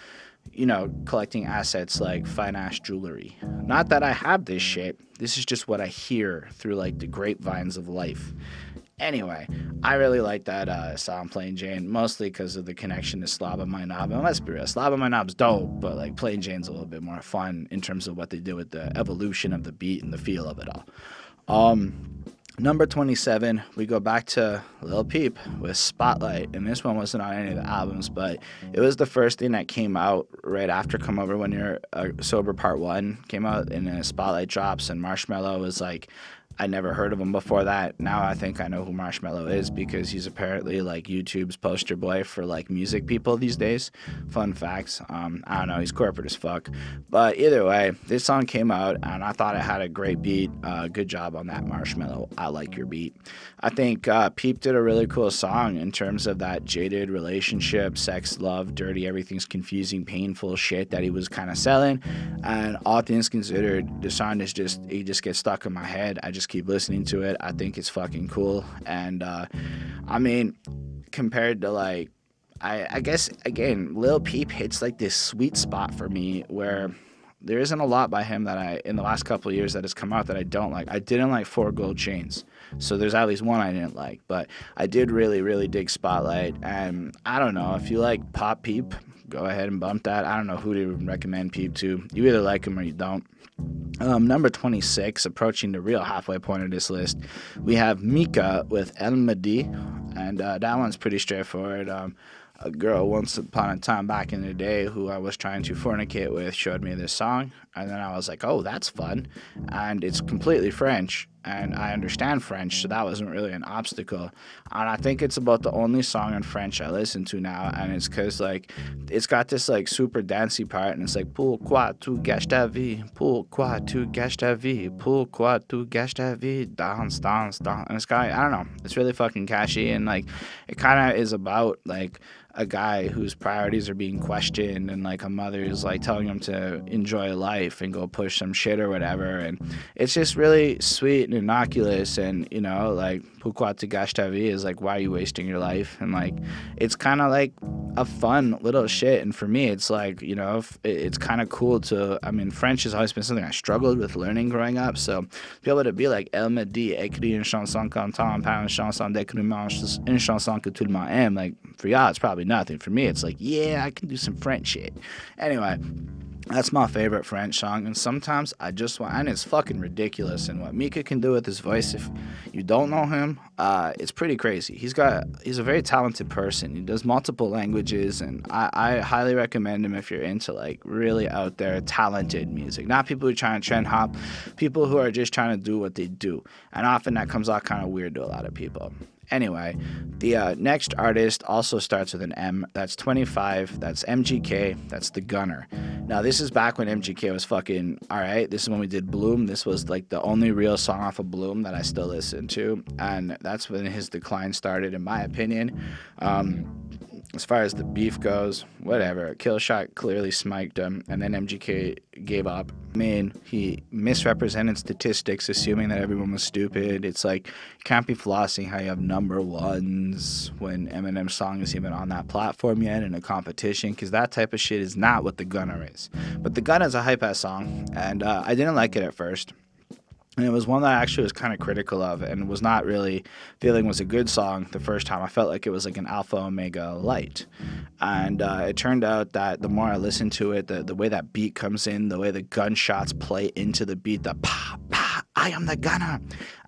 you know, collecting assets like fine-ass jewelry. Not that I have this shit. This is just what I hear through like the grapevines of life. Anyway, I really like that song Plain Jane, mostly because of the connection to Slava My Knob. And let's be real, Slava My Knob's dope, but like Plain Jane's a little bit more fun in terms of what they do with the evolution of the beat and the feel of it all. Number 27, we go back to Lil Peep with Spotlight, and this one wasn't on any of the albums, but it was the first thing that came out right after Come Over When You're Sober Part 1 came out, and Spotlight drops, and Marshmello was like, I never heard of him before that. Now I think I know who Marshmello is because he's apparently like YouTube's poster boy for like music people these days. Fun facts. I don't know. He's corporate as fuck. But either way, this song came out and I thought it had a great beat. Good job on that, Marshmello. I like your beat. I think Peep did a really cool song in terms of that jaded relationship, sex, love, dirty, everything's confusing, painful shit that he was kind of selling. And all things considered, the song is just, he just gets stuck in my head. I just keep listening to it. I think it's fucking cool. And I mean, compared to like, I guess again, Lil Peep hits like this sweet spot for me where there isn't a lot by him that I in the last couple of years that has come out that I don't like. I didn't like Four Gold Chains, so there's at least one I didn't like, but I did really dig Spotlight. And I don't know if you like pop Peep, go ahead and bump that. I don't know who to recommend Peep to. You either like him or you don't. Number 26, approaching the real halfway point of this list, we have Mika with El Madi, and that one's pretty straightforward. A girl once upon a time back in the day who I was trying to fornicate with showed me this song, and then I was like, oh, that's fun, and it's completely French, and I understand French, so that wasn't really an obstacle. And I think it's about the only song in French I listen to now, and it's because like it's got this like super dancey part, and it's like pourquoi tu gâches ta vie, pourquoi tu gâches ta vie, pourquoi tu gâches ta vie, dance, and it's got, I don't know, it's really fucking catchy, and like it kind of is about like a guy whose priorities are being questioned, and like a mother is like telling him to enjoy life and go push some shit or whatever, and it's just really sweet and innocuous. And you know, like pourquoi tu gâches ta vie is like, why are you wasting your life? And like it's kind of like a fun little shit, and for me it's like, you know, it's kind of cool to, I mean, French has always been something I struggled with learning growing up, so to be able to be like elle me dit écrit une chanson comme tant, pas une chanson d'écriment, une chanson que tout le monde aime, like for y'all it's probably nothing. For me it's like, yeah, I can do some French shit. Anyway, that's my favorite French song, and sometimes I just want, and it's fucking ridiculous, and what Mika can do with his voice, if you don't know him, it's pretty crazy. He's a very talented person. He does multiple languages, and I highly recommend him if you're into like really out there talented music. Not people who are trying to trend hop, people who are just trying to do what they do, and often that comes out kind of weird to a lot of people. Anyway, the next artist also starts with an M. That's 25. That's MGK. That's The Gunner. Now, this is back when MGK was fucking alright. This is when we did Bloom. This was like the only real song off of Bloom that I still listen to. And that's when his decline started, in my opinion. As far as the beef goes, whatever. Killshot clearly smiked him, and then MGK gave up. I mean, he misrepresented statistics, assuming that everyone was stupid. It's like, you can't be flossing how you have number ones when Eminem's song is even on that platform yet in a competition, because that type of shit is not what The Gunner is. But The Gunner is a hype-ass song, and I didn't like it at first. And it was one that I actually was kind of critical of and was not really feeling was a good song the first time. I felt like it was like an Alpha Omega light. And it turned out that the more I listened to it, the way that beat comes in, the way the gunshots play into the beat, the pa, pa, I am the gunner.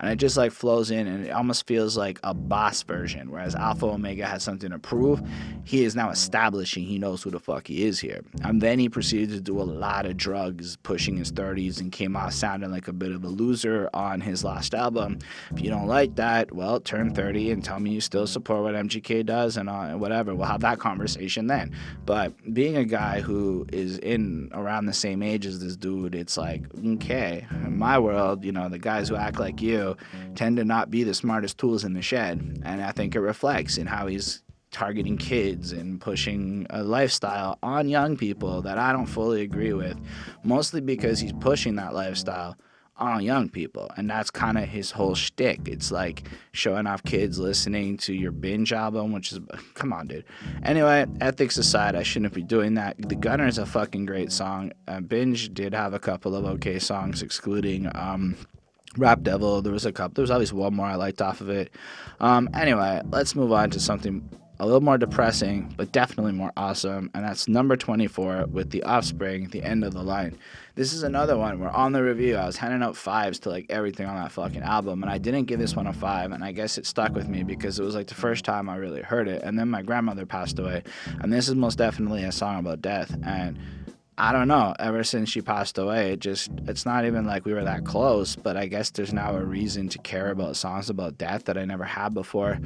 And it just like flows in, and it almost feels like a boss version. Whereas Alpha Omega has something to prove. He is now establishing he knows who the fuck he is here. And then he proceeded to do a lot of drugs, pushing his 30s, and came out sounding like a bit of a loser on his last album. If you don't like that, well, turn 30 and tell me you still support what MGK does, and whatever. We'll have that conversation then. But being a guy who is in around the same age as this dude, it's like, okay, in my world, you know, the guys who act like you tend to not be the smartest tools in the shed. And I think it reflects in how he's targeting kids and pushing a lifestyle on young people that I don't fully agree with, mostly because he's pushing that lifestyle on young people, and that's kind of his whole shtick. It's like showing off kids listening to your Binge album, which is, come on, dude. Anyway, ethics aside, I shouldn't be doing that. The Gunner is a fucking great song. Binge did have a couple of okay songs, excluding Rap Devil. There was a couple. There was at least one more I liked off of it. Anyway, let's move on to something a little more depressing, but definitely more awesome, and that's number 24 with The Offspring, The End of the Line. This is another one where on the review I was handing out fives to like everything on that fucking album, and I didn't give this one a five, and I guess it stuck with me because it was like the first time I really heard it, and then my grandmother passed away, and this is most definitely a song about death, and I don't know. Ever since she passed away, it's not even like we were that close, but I guess there's now a reason to care about songs about death that I never had before.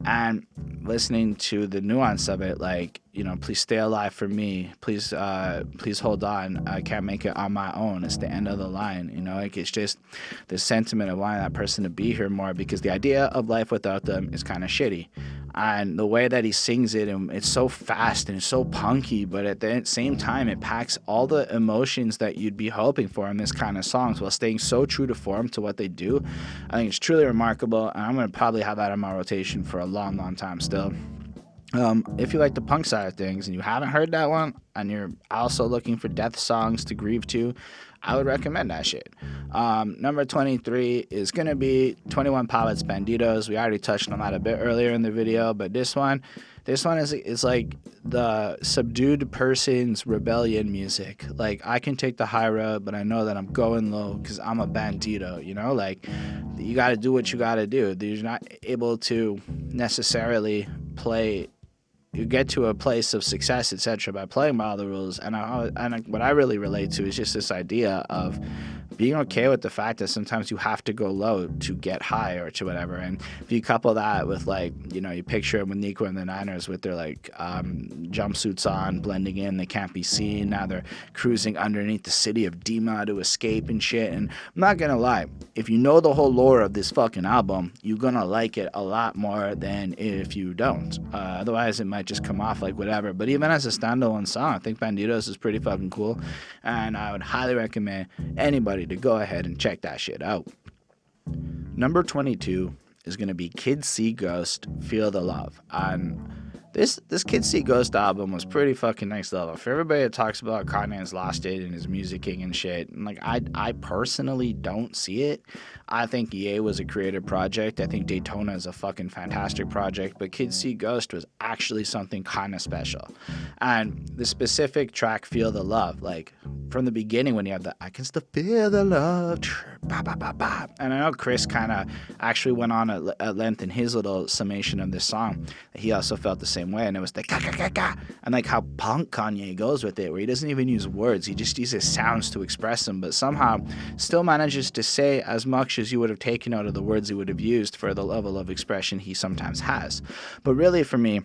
And listening to the nuance of it, like, you know, please stay alive for me. Please hold on. I can't make it on my own. It's the end of the line. You know, like it's just the sentiment of wanting that person to be here more because the idea of life without them is kind of shitty. And the way that he sings it, and it's so fast and it's so punky, but at the same time, it packs all the emotions that you'd be hoping for in this kind of songs while staying so true to form to what they do. I think it's truly remarkable, and I'm going to probably have that in my rotation for a long, long time still. If you like the punk side of things and you haven't heard that one, and you're also looking for death songs to grieve to, I would recommend that shit. Number 23 is going to be 21 Pilots Banditos. We already touched on that a bit earlier in the video, but this one is like the subdued person's rebellion music. Like, I can take the high road, but I know that I'm going low because I'm a bandito, you know? Like, you got to do what you got to do. You're not able to necessarily play. You get to a place of success, etc., by playing by all the rules. And what I really relate to is just this idea of being okay with the fact that sometimes you have to go low to get high or to whatever. And if you couple that with, like, you know, you picture it with Nico and the Niners with their, like, jumpsuits on, blending in, they can't be seen. Now they're cruising underneath the city of Dima to escape and shit. And I'm not gonna lie, if you know the whole lore of this fucking album, you're gonna like it a lot more than if you don't. Otherwise, it might just come off like whatever. But even as a standalone song, I think Banditos is pretty fucking cool. And I would highly recommend anybody to go ahead and check that shit out. Number 22 is going to be Kids See Ghost, Feel the Love. And this Kids See Ghost album was pretty fucking next level. For everybody that talks about Kanye's lost it and his musicking and shit, and like I personally don't see it. I think EA was a creative project. I think Daytona is a fucking fantastic project, but Kids See Ghost was actually something kind of special. And the specific track Feel the Love, like from the beginning when you have the I can still feel the love, bah, bah, bah, bah. And I know Chris kind of actually went on at length in his little summation of this song. He also felt the same way, and it was the ka ka ka ka, and like how punk Kanye goes with it, where he doesn't even use words, he just uses sounds to express them, but somehow still manages to say as much as you would have taken out of the words he would have used for the level of expression he sometimes has. But really, for me,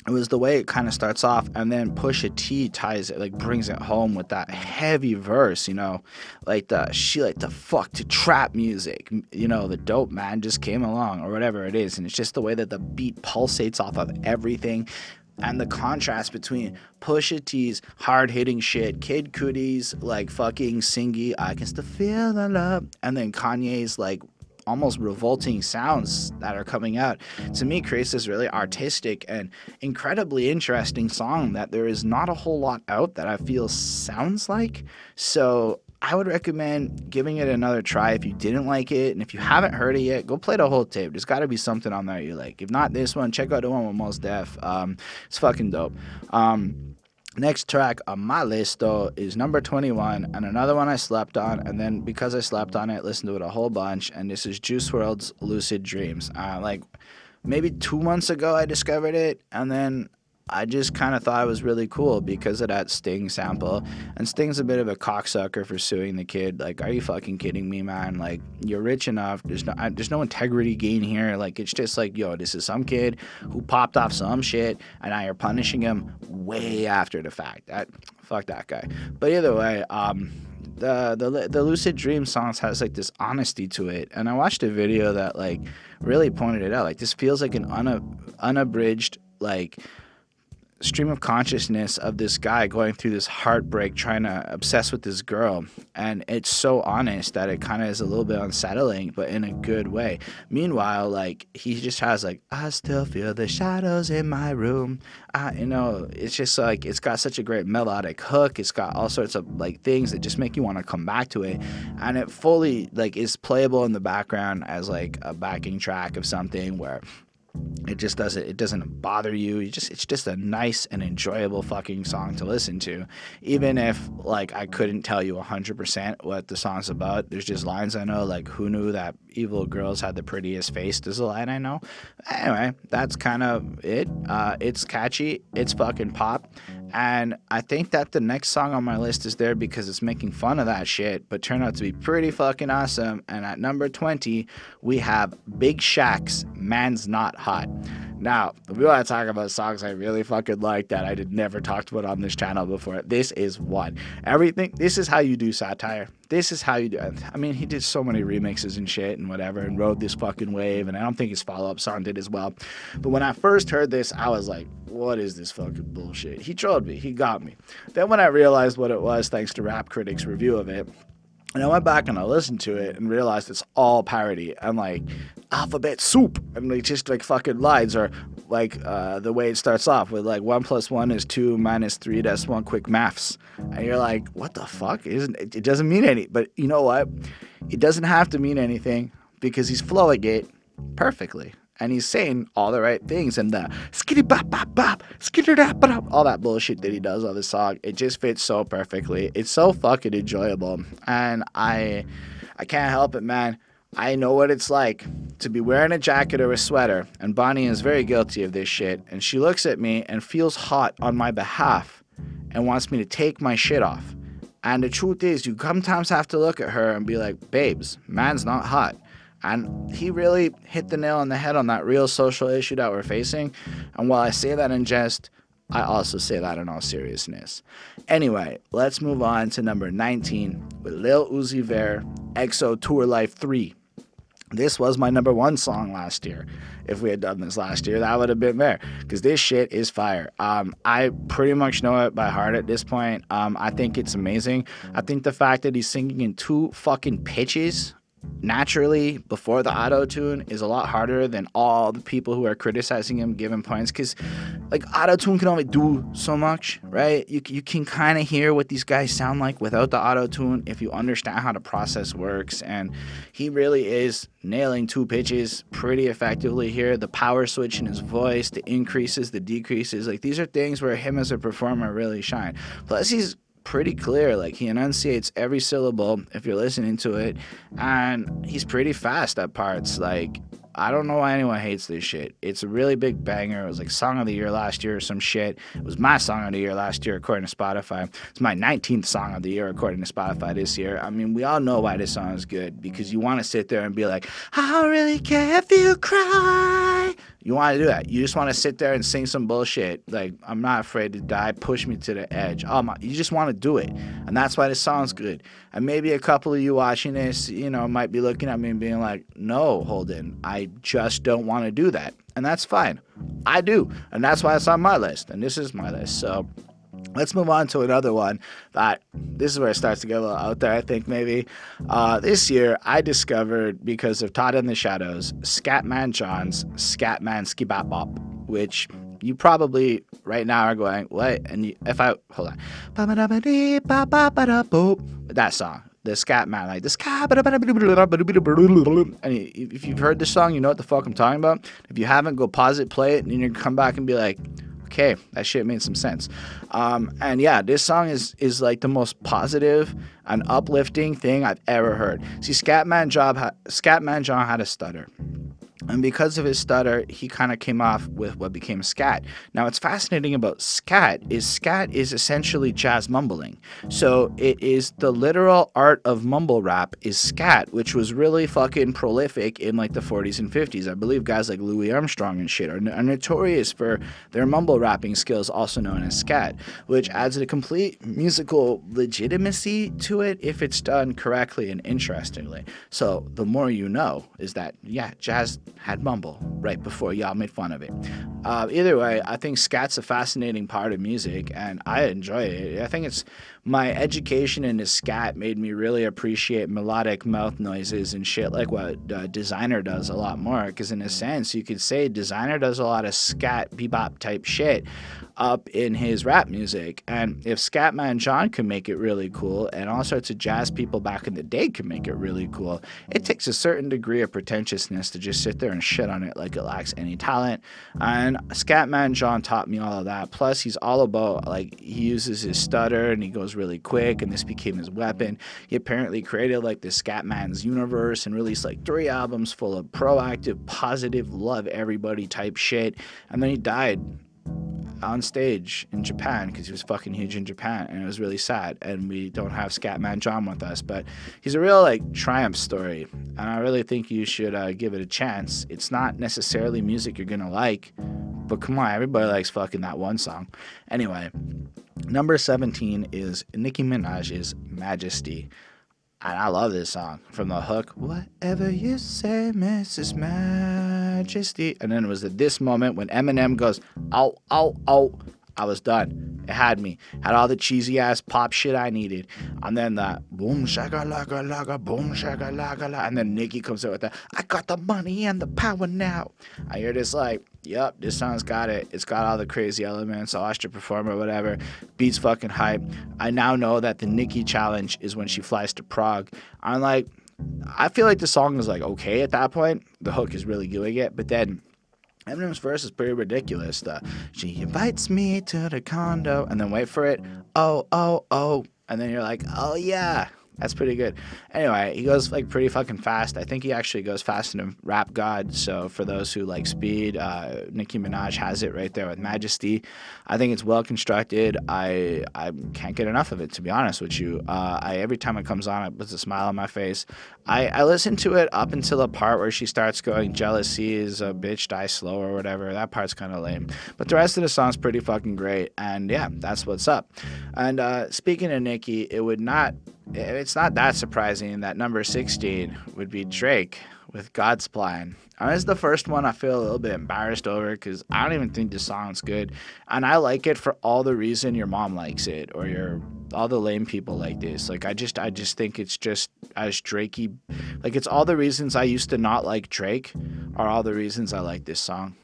it was the way it kind of starts off, and then Pusha T ties it, like brings it home with that heavy verse, you know, like she like the fuck to trap music, you know, the dope man just came along or whatever it is, and it's just the way that the beat pulsates off of everything. And the contrast between Pusha T's hard-hitting shit, Kid Cudi's like fucking singy, I can still feel the love, and then Kanye's like almost revolting sounds that are coming out, to me creates this really artistic and incredibly interesting song that there is not a whole lot out that I feel sounds like. So I would recommend giving it another try if you didn't like it, and if you haven't heard it yet, go play the whole tape. There's got to be something on there you like. If not this one, check out the one with Mos Def. It's fucking dope. Next track on my list, though, is number 21, and another one I slept on, and then because I slept on it, listened to it a whole bunch, and this is Juice WRLD's Lucid Dreams. Like, maybe 2 months ago I discovered it, and then I just kind of thought it was really cool because of that Sting sample, and Sting's a bit of a cocksucker for suing the kid. Like, are you fucking kidding me, man? Like, you're rich enough, there's no integrity gain here. Like, it's just like, yo, this is some kid who popped off some shit, and now you're punishing him way after the fact. Fuck that guy. But either way, the Lucid Dream songs has like this honesty to it, and I watched a video that like really pointed it out. Like, this feels like an unabridged, like, stream of consciousness of this guy going through this heartbreak, trying to obsess with this girl, and it's so honest that it kind of is a little bit unsettling, but in a good way. Meanwhile, like, he just has like, I still feel the shadows in my room. It's just like, it's got such a great melodic hook. It's got all sorts of like things that just make you want to come back to it, and it fully like is playable in the background as like a backing track of something where it doesn't bother you. It's just a nice and enjoyable fucking song to listen to. Even if like I couldn't tell you 100% what the song's about, there's just lines I know, like, who knew that evil girls had the prettiest face, is a line I know. Anyway, that's kind of it. It's catchy, it's fucking pop, and I think that the next song on my list is there because it's making fun of that shit, but turned out to be pretty fucking awesome. And at number 20, we have Big Shaq's Man's Not Hot. Now, if we want to talk about songs I really fucking like that I did never talked about on this channel before, this is one. This is how you do satire. This is how you do it. I mean, he did so many remixes and shit and whatever and rode this fucking wave, and I don't think his follow-up song did as well. But when I first heard this, I was like, what is this fucking bullshit? He trolled me. He got me. Then when I realized what it was, thanks to Rap Critic's review of it, and I went back and I listened to it and realized it's all parody. I'm like, alphabet soup, and like just like fucking lines, or like the way it starts off with like 1 + 1 is 2 - 3, that's 1, quick maths, and you're like, what the fuck? It doesn't mean any, but you know what? It doesn't have to mean anything because he's flowing it perfectly. And he's saying all the right things, and the skitty bop bop bop, skitty dap bop, all that bullshit that he does on the song, it just fits so perfectly. It's so fucking enjoyable, and I can't help it, man. I know what it's like to be wearing a jacket or a sweater, and Bonnie is very guilty of this shit, and she looks at me and feels hot on my behalf and wants me to take my shit off. And the truth is, you sometimes have to look at her and be like, babes, man's not hot. And he really hit the nail on the head on that real social issue that we're facing. And while I say that in jest, I also say that in all seriousness. Anyway, let's move on to number 19 with Lil Uzi Vert, EXO Tour Life 3. This was my number 1 song last year. If we had done this last year, that would have been there, because this shit is fire. I pretty much know it by heart at this point. I think it's amazing. I think the fact that he's singing in 2 fucking pitches naturally before the auto-tune is a lot harder than all the people who are criticizing him giving points, because like auto-tune can only do so much, right? You can kind of hear what these guys sound like without the auto-tune if you understand how the process works, and he really is nailing 2 pitches pretty effectively here. The power switch in his voice, the increases, the decreases, like these are things where him as a performer really shine. Plus he's pretty clear, like he enunciates every syllable if you're listening to it, and he's pretty fast at parts. Like, I don't know why anyone hates this shit. It's a really big banger. It was like song of the year last year or some shit. It was my song of the year last year according to Spotify. It's my 19th song of the year according to Spotify this year. I mean, we all know why this song is good, because you want to sit there and be like, I don't really care if you cry. You want to do that. You just want to sit there and sing some bullshit like, I'm not afraid to die, push me to the edge. You just want to do it, and that's why this song's good. And maybe a couple of you watching this, might be looking at me and being like, no, Holden, I just don't want to do that. And that's fine. I do, and that's why it's on my list, and this is my list. So let's move on to another one that, this is where it starts to get a little out there, I think, maybe. This year, I discovered, because of Todd in the Shadows, Scatman John's Scatman Skibap Bop, which you probably right now are going, what? And hold on. That song. The Scatman, like this. And if you've heard this song, you know what the fuck I'm talking about. If you haven't, go pause it, play it, and then you come back and be like, okay, that shit made some sense. And yeah, this song is like the most positive and uplifting thing I've ever heard. See, Scatman John had a stutter. And because of his stutter, he kind of came off with what became scat. Now, what's fascinating about scat is essentially jazz mumbling. So it is the literal art of mumble rap is scat, which was really fucking prolific in like the 40s and 50s. I believe guys like Louis Armstrong and shit are notorious for their mumble rapping skills, also known as scat, which adds a complete musical legitimacy to it if it's done correctly and interestingly. So the more you know is that, yeah, jazz had mumble right before y'all made fun of it. Either way, I think scat's a fascinating part of music, and I enjoy it. I think it's my education into scat made me really appreciate melodic mouth noises and shit like what Designer does a lot more. Because in a sense, you could say Designer does a lot of scat bebop type shit up in his rap music. And if Scatman John could make it really cool, and all sorts of jazz people back in the day could make it really cool, it takes a certain degree of pretentiousness to just sit there and shit on it like it lacks any talent. And Scatman John taught me all of that. Plus, he's all about, like, he uses his stutter and he goes really quick, and this became his weapon. He apparently created like the Scatman's universe and released like 3 albums full of proactive, positive, love everybody type shit. And then he died on stage in Japan because he was fucking huge in Japan, and it was really sad. And we don't have Scatman John with us, but he's a real like triumph story, and I really think you should give it a chance. It's not necessarily music you're gonna like, but come on, everybody likes fucking that one song. Anyway, number 17 is Nicki Minaj's Majesty. And I love this song. From the hook, whatever you say, Mrs. Majesty. And then it was at this moment when Eminem goes, ow, ow, ow. I was done. It had me. Had all the cheesy ass pop shit I needed. And then the boom shaka laka laka, boom shaka laka la. And then Nicki comes out with that, I got the money and the power now. I hear this like, yep, this song's got it. It's got all the crazy elements. I'll watch the performer, whatever. Beats fucking hype. I now know that the Nicki challenge is when she flies to Prague. I'm like, I feel like the song is like okay at that point. The hook is really doing it. But then Eminem's verse is pretty ridiculous. She invites me to the condo, and then wait for it. Oh, oh, oh. And then you're like, oh yeah. That's pretty good. Anyway, he goes like pretty fucking fast. I think he actually goes faster than Rap God. So for those who like speed, Nicki Minaj has it right there with Majesty. I think it's well constructed. I can't get enough of it, to be honest with you. Every time it comes on, it puts a smile on my face. I listen to it up until the part where she starts going, jealousy is a bitch, die slow or whatever. That part's kind of lame. But the rest of the song's pretty fucking great. And yeah, that's what's up. And speaking of Nicki, it's not that surprising that number 16 would be Drake with God's Plan. And this is the first one I feel a little bit embarrassed over because I don't even think the song's good. And I like it for all the reason your mom likes it or all the lame people like this. Like I just think it's just as Drakey. Like it's all the reasons I used to not like Drake are all the reasons I like this song.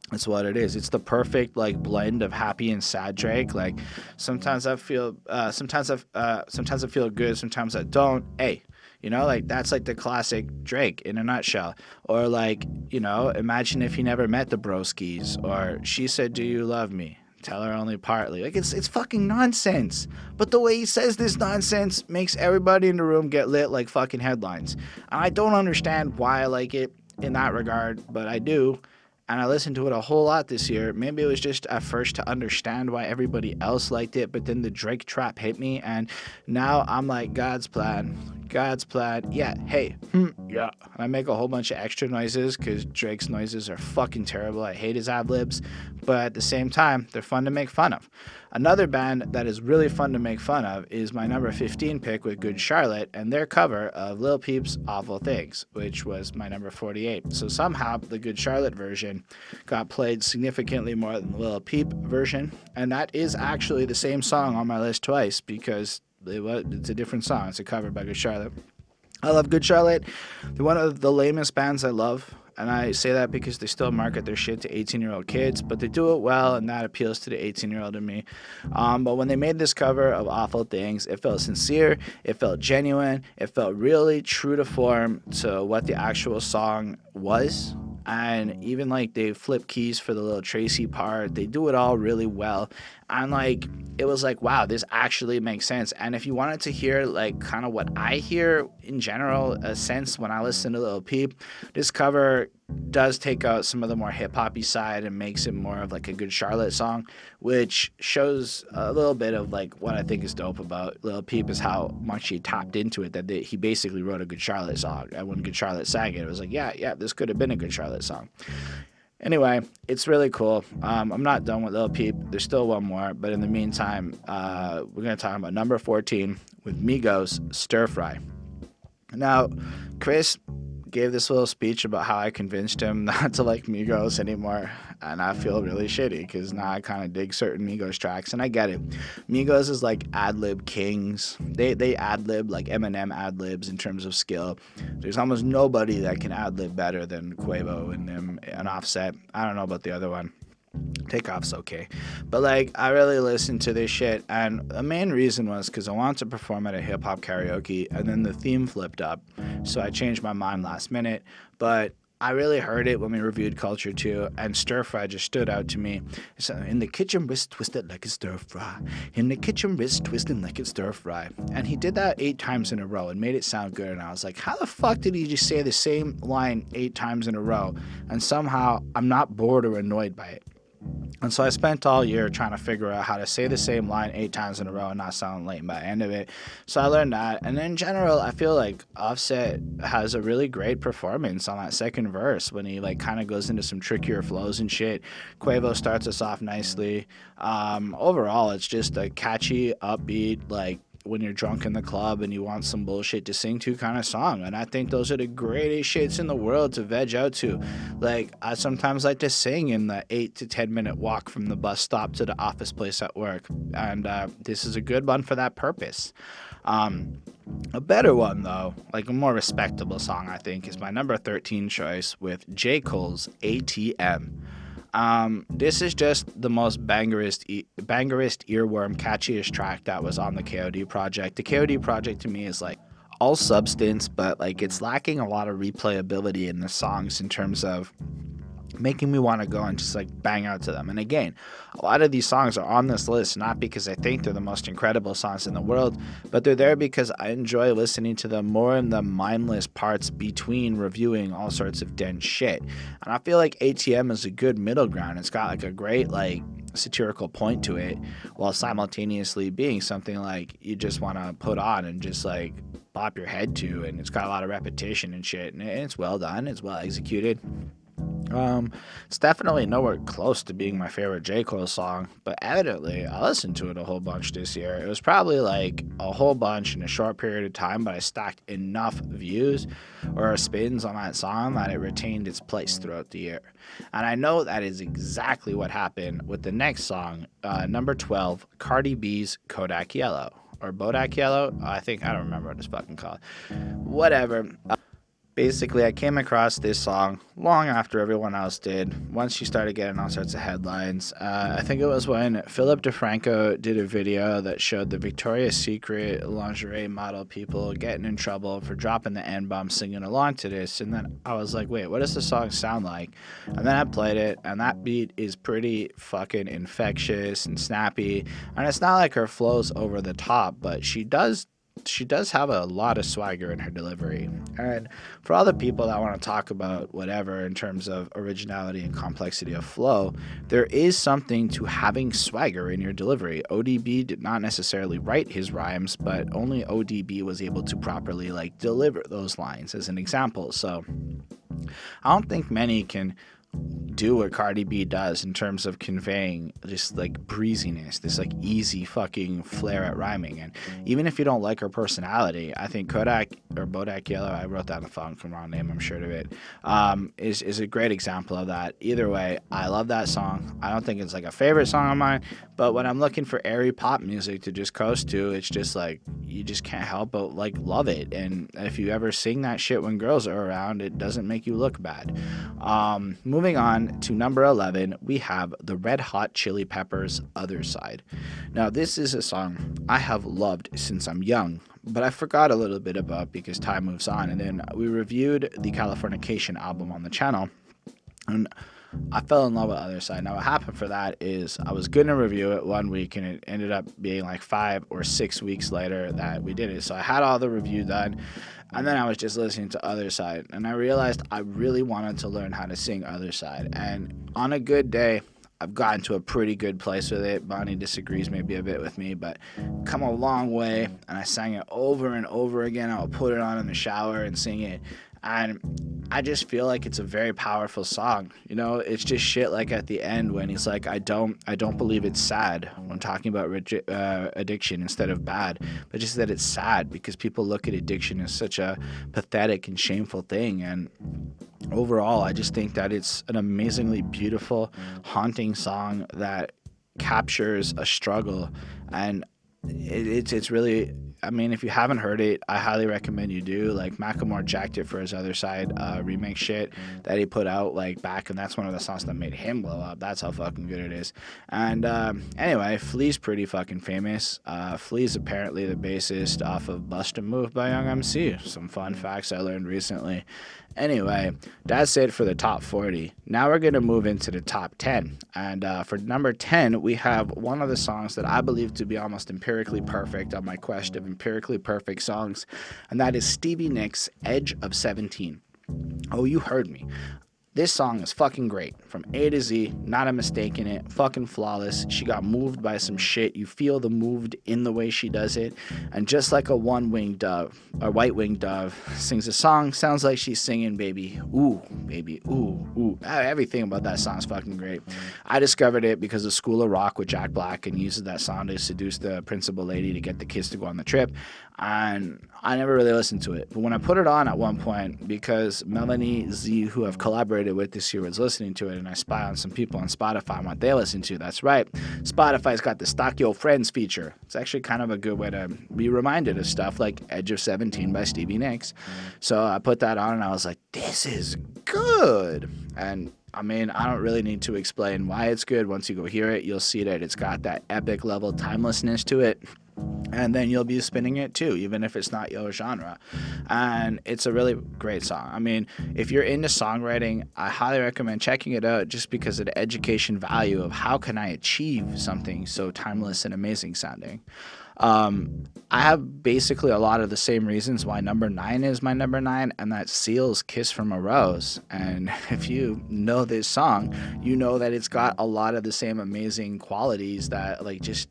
That's what it is. It's the perfect like blend of happy and sad Drake. Like sometimes I feel sometimes I feel good, sometimes I don't. Hey, you know, like that's like the classic Drake in a nutshell. Or like, you know, imagine if you never met the Broskis, or she said, do you love me? Tell her only partly. Like it's fucking nonsense. But the way he says this nonsense makes everybody in the room get lit like fucking headlines. And I don't understand why I like it in that regard, but I do. And I listened to it a whole lot this year. Maybe it was just at first to understand why everybody else liked it, but then the Drake trap hit me, and now I'm like, God's plan, yeah, hey, yeah. And I make a whole bunch of extra noises because Drake's noises are fucking terrible. I hate his ad-libs, but at the same time, they're fun to make fun of. Another band that is really fun to make fun of is my number 15 pick with Good Charlotte and their cover of Lil Peep's Awful Things, which was my number 48. So somehow the Good Charlotte version got played significantly more than the Lil Peep version, and that is actually the same song on my list twice because it's a different song. It's a cover by Good Charlotte. I love Good Charlotte. They're one of the lamest bands I love. And I say that because they still market their shit to 18-year-old kids, but they do it well, and that appeals to the 18-year-old in me. But when they made this cover of Awful Things, it felt sincere, it felt genuine, it felt really true to form to what the actual song was. And even like they flip keys for the little Tracy part, they do it all really well. And like it was like, wow, this actually makes sense. And if you wanted to hear like kind of what I hear in general, a sense when I listen to Lil Peep, this cover does take out some of the more hip-hoppy side and makes it more of like a Good Charlotte song, which shows a little bit of like what I think is dope about Lil Peep is how much he tapped into it, that he basically wrote a Good Charlotte song. And when Good Charlotte sang it, it was like, yeah, this could have been a Good Charlotte song. Anyway, it's really cool. I'm not done with Lil Peep. There's still one more, but in the meantime, we're going to talk about number 14 with Migos, Stir Fry. Now, Chris, gave this little speech about how I convinced him not to like Migos anymore, and I feel really shitty because now I kind of dig certain Migos tracks, and I get it. Migos is like ad-lib kings. They ad-lib like Eminem ad-libs in terms of skill. There's almost nobody that can ad-lib better than Quavo and them and Offset. I don't know about the other one. Takeoff's okay, but like I really listened to this shit, and the main reason was because I wanted to perform at a hip-hop karaoke, and then the theme flipped up, so I changed my mind last minute. But I really heard it when we reviewed Culture 2, and Stir Fry just stood out to me. So, in the kitchen wrist twisted like a stir fry, in the kitchen wrist twisting like a stir fry, and he did that 8 times in a row and made it sound good, and I was like, how the fuck did he just say the same line 8 times in a row, and somehow I'm not bored or annoyed by it? And so I spent all year trying to figure out how to say the same line 8 times in a row and not sound lame by the end of it. So I learned that. And in general, I feel like Offset has a really great performance on that second verse when he like kind of goes into some trickier flows and shit. Quavo starts us off nicely. Overall, it's just a catchy, upbeat, like when you're drunk in the club and you want some bullshit to sing to kind of song. And I think those are the greatest shits in the world to veg out to. Like, I sometimes like to sing in the 8 to 10 minute walk from the bus stop to the office place at work. And this is a good one for that purpose. A better one, though, like a more respectable song, I think, is my number 13 choice with J. Cole's ATM. This is just the most bangerist earworm, catchiest track that was on the KOD project. The KOD project to me is like all substance, but like it's lacking a lot of replayability in the songs in terms of making me want to go and just like bang out to them. And again, a lot of these songs are on this list not because I think they're the most incredible songs in the world, but they're there because I enjoy listening to them more in the mindless parts between reviewing all sorts of dense shit. And I feel like ATM is a good middle ground. It's got like a great like satirical point to it while simultaneously being something like you just want to put on and just like bop your head to, and it's got a lot of repetition and shit, and it's well done, it's well executed. It's definitely nowhere close to being my favorite J. Cole song, but evidently I listened to it a whole bunch this year. It was probably like a whole bunch in a short period of time, but I stacked enough views or spins on that song that it retained its place throughout the year. And I know that is exactly what happened with the next song, number 12, Cardi B's Kodak Yellow. Or Bodak Yellow? I don't remember what it's fucking called. Whatever. Basically, I came across this song long after everyone else did, once she started getting all sorts of headlines. I think it was when Philip DeFranco did a video that showed the Victoria's Secret lingerie model people getting in trouble for dropping the N-bomb singing along to this. And then I was like, wait, what does the song sound like? And then I played it, and that beat is pretty fucking infectious and snappy. And it's not like her flow's over the top, but she does have a lot of swagger in her delivery. And for all the people that want to talk about whatever in terms of originality and complexity of flow, there is something to having swagger in your delivery. ODB did not necessarily write his rhymes, but only ODB was able to properly like deliver those lines as an example. So I don't think many can do what Cardi B does in terms of conveying just like breeziness, this like easy fucking flair at rhyming. And even if you don't like her personality, I think Kodak or Bodak Yellow, I wrote down the fucking wrong name, I'm sure of it, is a great example of that. Either way, I love that song. I don't think it's like a favorite song of mine, but when I'm looking for airy pop music to just coast to, it's just like you just can't help but like love it. And if you ever sing that shit when girls are around, it doesn't make you look bad. Moving on to number 11, we have the Red Hot Chili Peppers' Other Side. Now, this is a song I have loved since I'm young, but I forgot a little bit about because time moves on. And then we reviewed the Californication album on the channel, and I fell in love with Other Side. Now, what happened for that is I was going to review it one week, and it ended up being like 5 or 6 weeks later that we did it. So I had all the review done, and then I was just listening to Other Side, and I realized I really wanted to learn how to sing Other Side. And on a good day, I've gotten to a pretty good place with it. Bonnie disagrees maybe a bit with me, but come a long way, and I sang it over and over again. I would put it on in the shower and sing it. And I just feel like it's a very powerful song. You know, it's just shit like at the end when he's like, I don't believe it's sad when talking about addiction instead of bad, but just that it's sad because people look at addiction as such a pathetic and shameful thing. And overall, I just think that it's an amazingly beautiful, haunting song that captures a struggle. And it's really, I mean, if you haven't heard it, I highly recommend you do. Like, Macklemore jacked it for his Other Side remix shit that he put out like back, and that's one of the songs that made him blow up. That's how fucking good it is. And anyway, Flea's pretty fucking famous. Flea's apparently the bassist off of Bust a Move by Young MC. Some fun facts I learned recently. Anyway, that's it for the top 40. Now we're going to move into the top 10. And for number 10, we have one of the songs that I believe to be almost empirically perfect on my quest of empirically perfect songs, and that is Stevie Nicks' Edge of 17. Oh, you heard me. This song is fucking great. From A to Z, not a mistake in it. Fucking flawless. She got moved by some shit. You feel the moved in the way she does it. And just like a white-winged dove sings a song, sounds like she's singing baby, ooh, ooh. Everything about that song is fucking great. I discovered it because of School of Rock with Jack Black, and uses that song to seduce the principal lady to get the kids to go on the trip. And I never really listened to it. But when I put it on at one point, because Melanie Z, who I've collaborated with this year, was listening to it, and I spy on some people on Spotify and what they listen to. That's right. Spotify's got the Stalk Your Friends feature. It's actually kind of a good way to be reminded of stuff like Edge of 17 by Stevie Nicks. So I put that on, and I was like, this is good. And I mean, I don't really need to explain why it's good. Once you go hear it, you'll see that it's got that epic level timelessness to it. And then you'll be spinning it too, even if it's not your genre. And it's a really great song. I mean, if you're into songwriting, I highly recommend checking it out just because of the education value of how can I achieve something so timeless and amazing sounding. I have basically a lot of the same reasons why number 9 is my number 9, and that's Seal's Kiss from a Rose. And if you know this song, you know that it's got a lot of the same amazing qualities that, like, just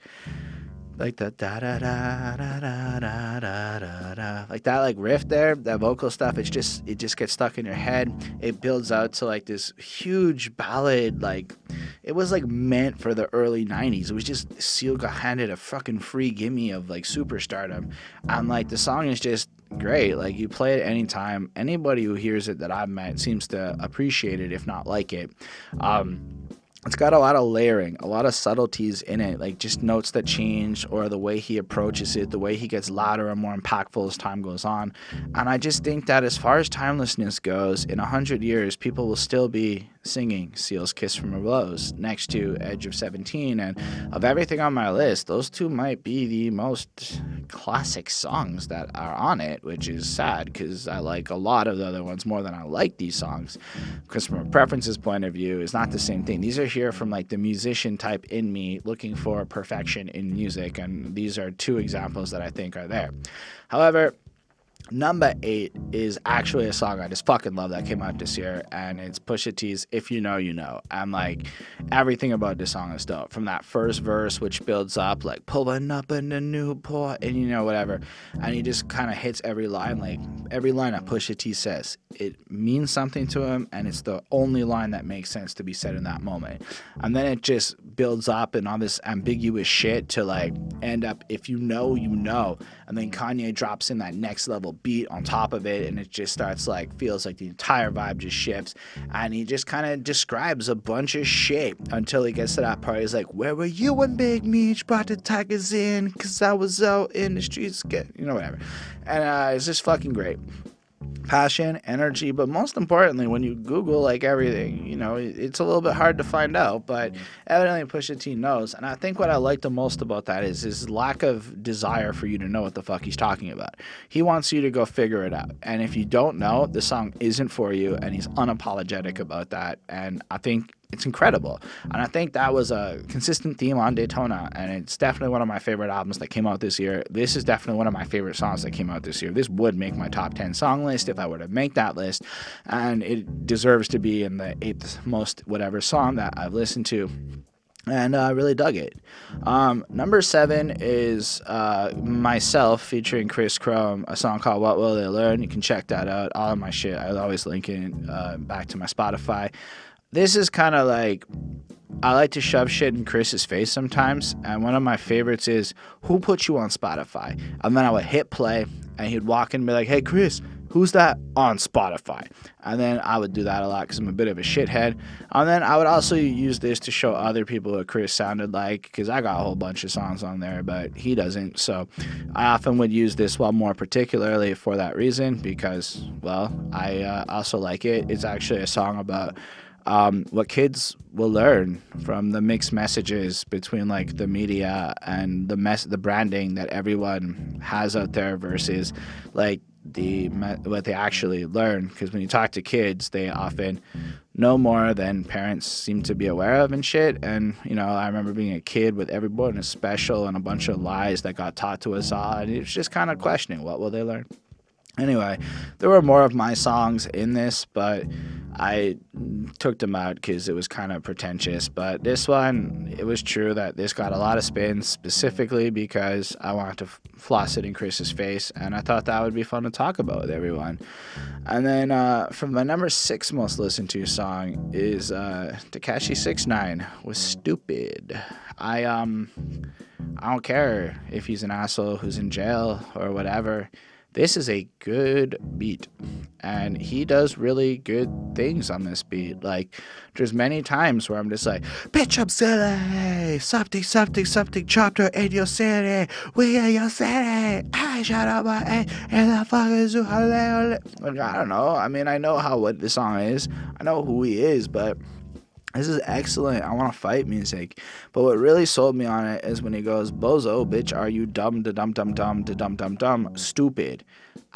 like the da da da da da da da da, like that, like riff there, that vocal stuff. It just gets stuck in your head. It builds out to like this huge ballad. Like, it was like meant for the early 90s. It was just Seal got handed a fucking free gimme of like superstardom, and like the song is just great. Like, you play it anytime. Anybody who hears it that I've met seems to appreciate it, if not like it. It's got a lot of layering, a lot of subtleties in it, like just notes that change, or the way he approaches it, the way he gets louder and more impactful as time goes on. And I just think that as far as timelessness goes, in 100 years, people will still be singing Seal's Kiss from a Rose next to Edge of 17. And of everything on my list, those two might be the most classic songs that are on it, which is sad because I like a lot of the other ones more than I like these songs. Because from a preferences point of view, it's not the same thing. These are here from like the musician type in me looking for perfection in music, and these are two examples that I think are there. However, number 8 is actually a song I just fucking love that came out this year, and it's Pusha T's If You Know, You Know. And like, everything about this song is dope. From that first verse, which builds up like pulling up in the Newport, and you know, whatever, and he just kind of hits every line. Like, every line that Pusha T says, it means something to him, and it's the only line that makes sense to be said in that moment. And then it just builds up and all this ambiguous shit to like end up, if you know, you know. And then Kanye drops in that next level beat on top of it, and it just starts like, feels like the entire vibe just shifts, and he just kind of describes a bunch of shit until he gets to that part. He's like, where were you when Big Meech brought the tigers in, cause I was out in the streets, you know, whatever. And it's just fucking great. Passion, energy, but most importantly, when you Google like everything, you know, it's a little bit hard to find out, but evidently Pusha T knows. And I think what I like the most about that is his lack of desire for you to know what the fuck he's talking about. He wants you to go figure it out. And if you don't know, the song isn't for you, and he's unapologetic about that. And I think it's incredible. And I think that was a consistent theme on Daytona, and it's definitely one of my favorite albums that came out this year. This is definitely one of my favorite songs that came out this year. This would make my top 10 song list if I were to make that list, and it deserves to be in the 8th most whatever song that I've listened to. and I really dug it. Number 7 is Myself featuring Chris Chrome, a song called What Will They Learn. You can check that out. All of my shit, I always link it back to my Spotify. This is kind of like, I like to shove shit in Chris's face sometimes, and one of my favorites is, who put you on Spotify? And then I would hit play, and he'd walk in and be like, hey, Chris, who's that on Spotify? And then I would do that a lot because I'm a bit of a shithead. And then I would also use this to show other people what Chris sounded like, because I got a whole bunch of songs on there, but he doesn't. So I often would use this one more particularly for that reason, because, well, I also like it. It's actually a song about what kids will learn from the mixed messages between like the media and the branding that everyone has out there versus like what they actually learn. Because when you talk to kids, they often know more than parents seem to be aware of and shit. And you know, I remember being a kid with Everyborn is Special and a bunch of lies that got taught to us all, and it's just kind of questioning, what will they learn? Anyway, there were more of my songs in this, but I took them out because it was kind of pretentious. But this one, it was true that this got a lot of spins, specifically because I wanted to floss it in Chris's face, and I thought that would be fun to talk about with everyone. And then from my number 6 most listened to song is Tekashi 6ix9ine with Stupid. I don't care if he's an asshole who's in jail or whatever. This is a good beat, and he does really good things on this beat. Like, there's many times where I'm just like, bitch, I'm silly, something chapter in your city, we in your city, I shut up my head, and the fuck is like, I don't know. I mean, I know what the song is, I know who he is, but this is excellent. I want to fight music. But what really sold me on it is when he goes, bozo, bitch, are you dumb to dumb dumb dumb to dumb dumb dumb stupid?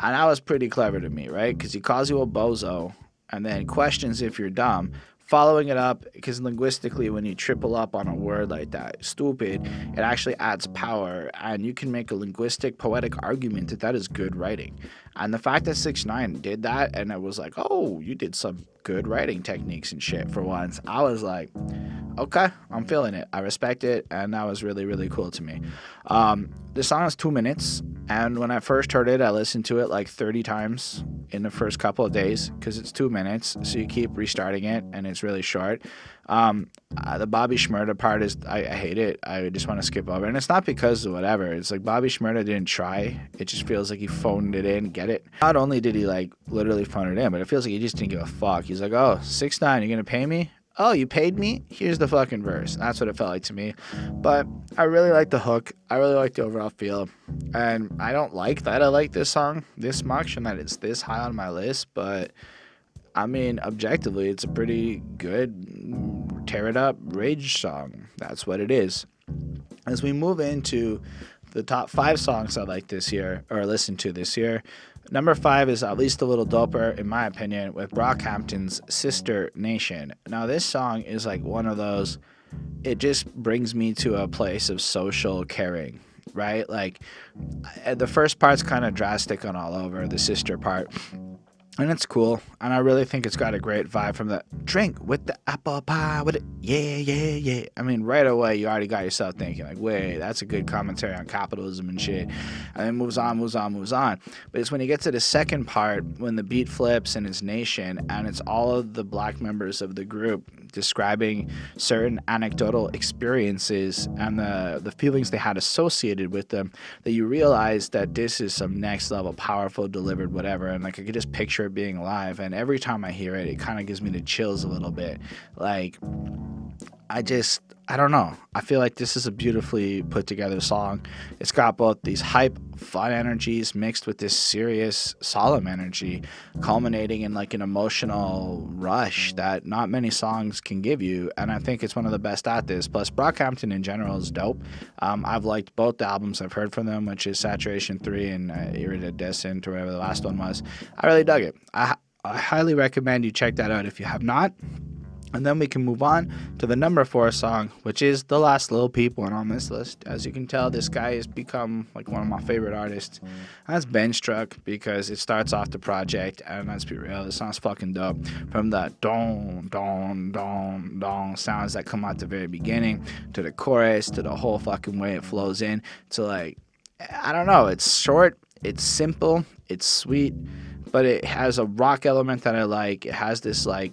And that was pretty clever to me, right? Because he calls you a bozo and then questions if you're dumb. Following it up, because linguistically, when you triple up on a word like that, stupid, it actually adds power, and you can make a linguistic, poetic argument that that is good writing. And the fact that 6ix9ine did that, and it was like, oh, you did some good writing techniques and shit for once, I was like, okay, I'm feeling it. I respect it, and that was really, really cool to me. The song is 2 minutes, and when I first heard it, I listened to it like 30 times in the first couple of days, because it's 2 minutes, so you keep restarting it, and it's really short. The Bobby Shmurda part is, I hate it. I just want to skip over, and it's not because of whatever. It's like Bobby Shmurda didn't try. It just feels like he phoned it in, get it? Not only did he like literally phone it in, but it feels like he just didn't give a fuck. He's like, oh, 6ix9ine, you're gonna pay me? Oh, you paid me? Here's the fucking verse. That's what it felt like to me. But I really like the hook. I really like the overall feel. And I don't like that I like this song this much and that it's this high on my list. But, I mean, objectively, it's a pretty good tear it up rage song. That's what it is. As we move into the top 5 songs I like this year, or listened to this year, number 5 is at least a little doper, in my opinion, with Brockhampton's Sister Nation. Now, this song is like one of those, it just brings me to a place of social caring, right? Like, the first part's kind of drastic and all over, the sister part. And it's cool, and I really think it's got a great vibe from the drink with the apple pie with it, yeah. I mean, right away, you already got yourself thinking, like, wait, that's a good commentary on capitalism and shit. And then moves on. But it's when you get to the second part, when the beat flips and it's Nation, and it's all of the black members of the group describing certain anecdotal experiences and the feelings they had associated with them, that you realize that this is some next level, powerful, delivered, whatever. And like, I could just picture it being live, and every time I hear it, it kind of gives me the chills a little bit. Like, I don't know. I feel like this is a beautifully put together song. It's got both these hype, fun energies mixed with this serious, solemn energy, culminating in like an emotional rush that not many songs can give you. And I think it's one of the best at this. Plus, Brockhampton in general is dope. I've liked both the albums I've heard from them, which is Saturation 3 and Iridescent, or whatever the last one was. I really dug it. I highly recommend you check that out if you have not. And then we can move on to the number 4 song, which is the last Lil Peep one on this list. As you can tell, this guy has become like one of my favorite artists. And that's Bench Truck, because it starts off the project, and let's be real, this song's fucking dope. From the don, don, don, don sounds that come out the very beginning, to the chorus, to the whole fucking way it flows in, to like, I don't know, it's short, it's simple, it's sweet, but it has a rock element that I like. It has this like,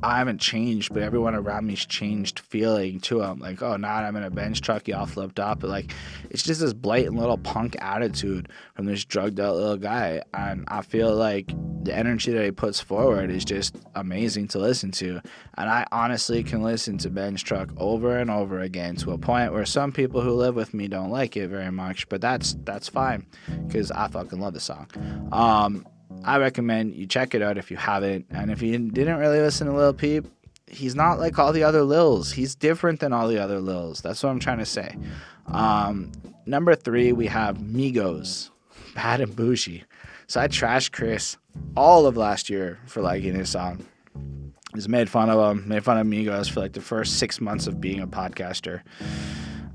I haven't changed, but everyone around me's changed feeling to him. Like, oh, now I'm in a bench truck, y'all flipped up. But like, it's just this blatant little punk attitude from this drugged out little guy. And I feel like the energy that he puts forward is just amazing to listen to. And I honestly can listen to Bench Truck over and over again, to a point where some people who live with me don't like it very much. But that's fine, because I fucking love the song. I recommend you check it out if you haven't. And if you didn't really listen to Lil Peep, he's not like all the other Lils. He's different than all the other Lils. That's what I'm trying to say. Number 3, we have Migos, Bad and Bougie. So I trashed Chris all of last year for liking his song. Just made fun of him, made fun of Migos for like the first 6 months of being a podcaster.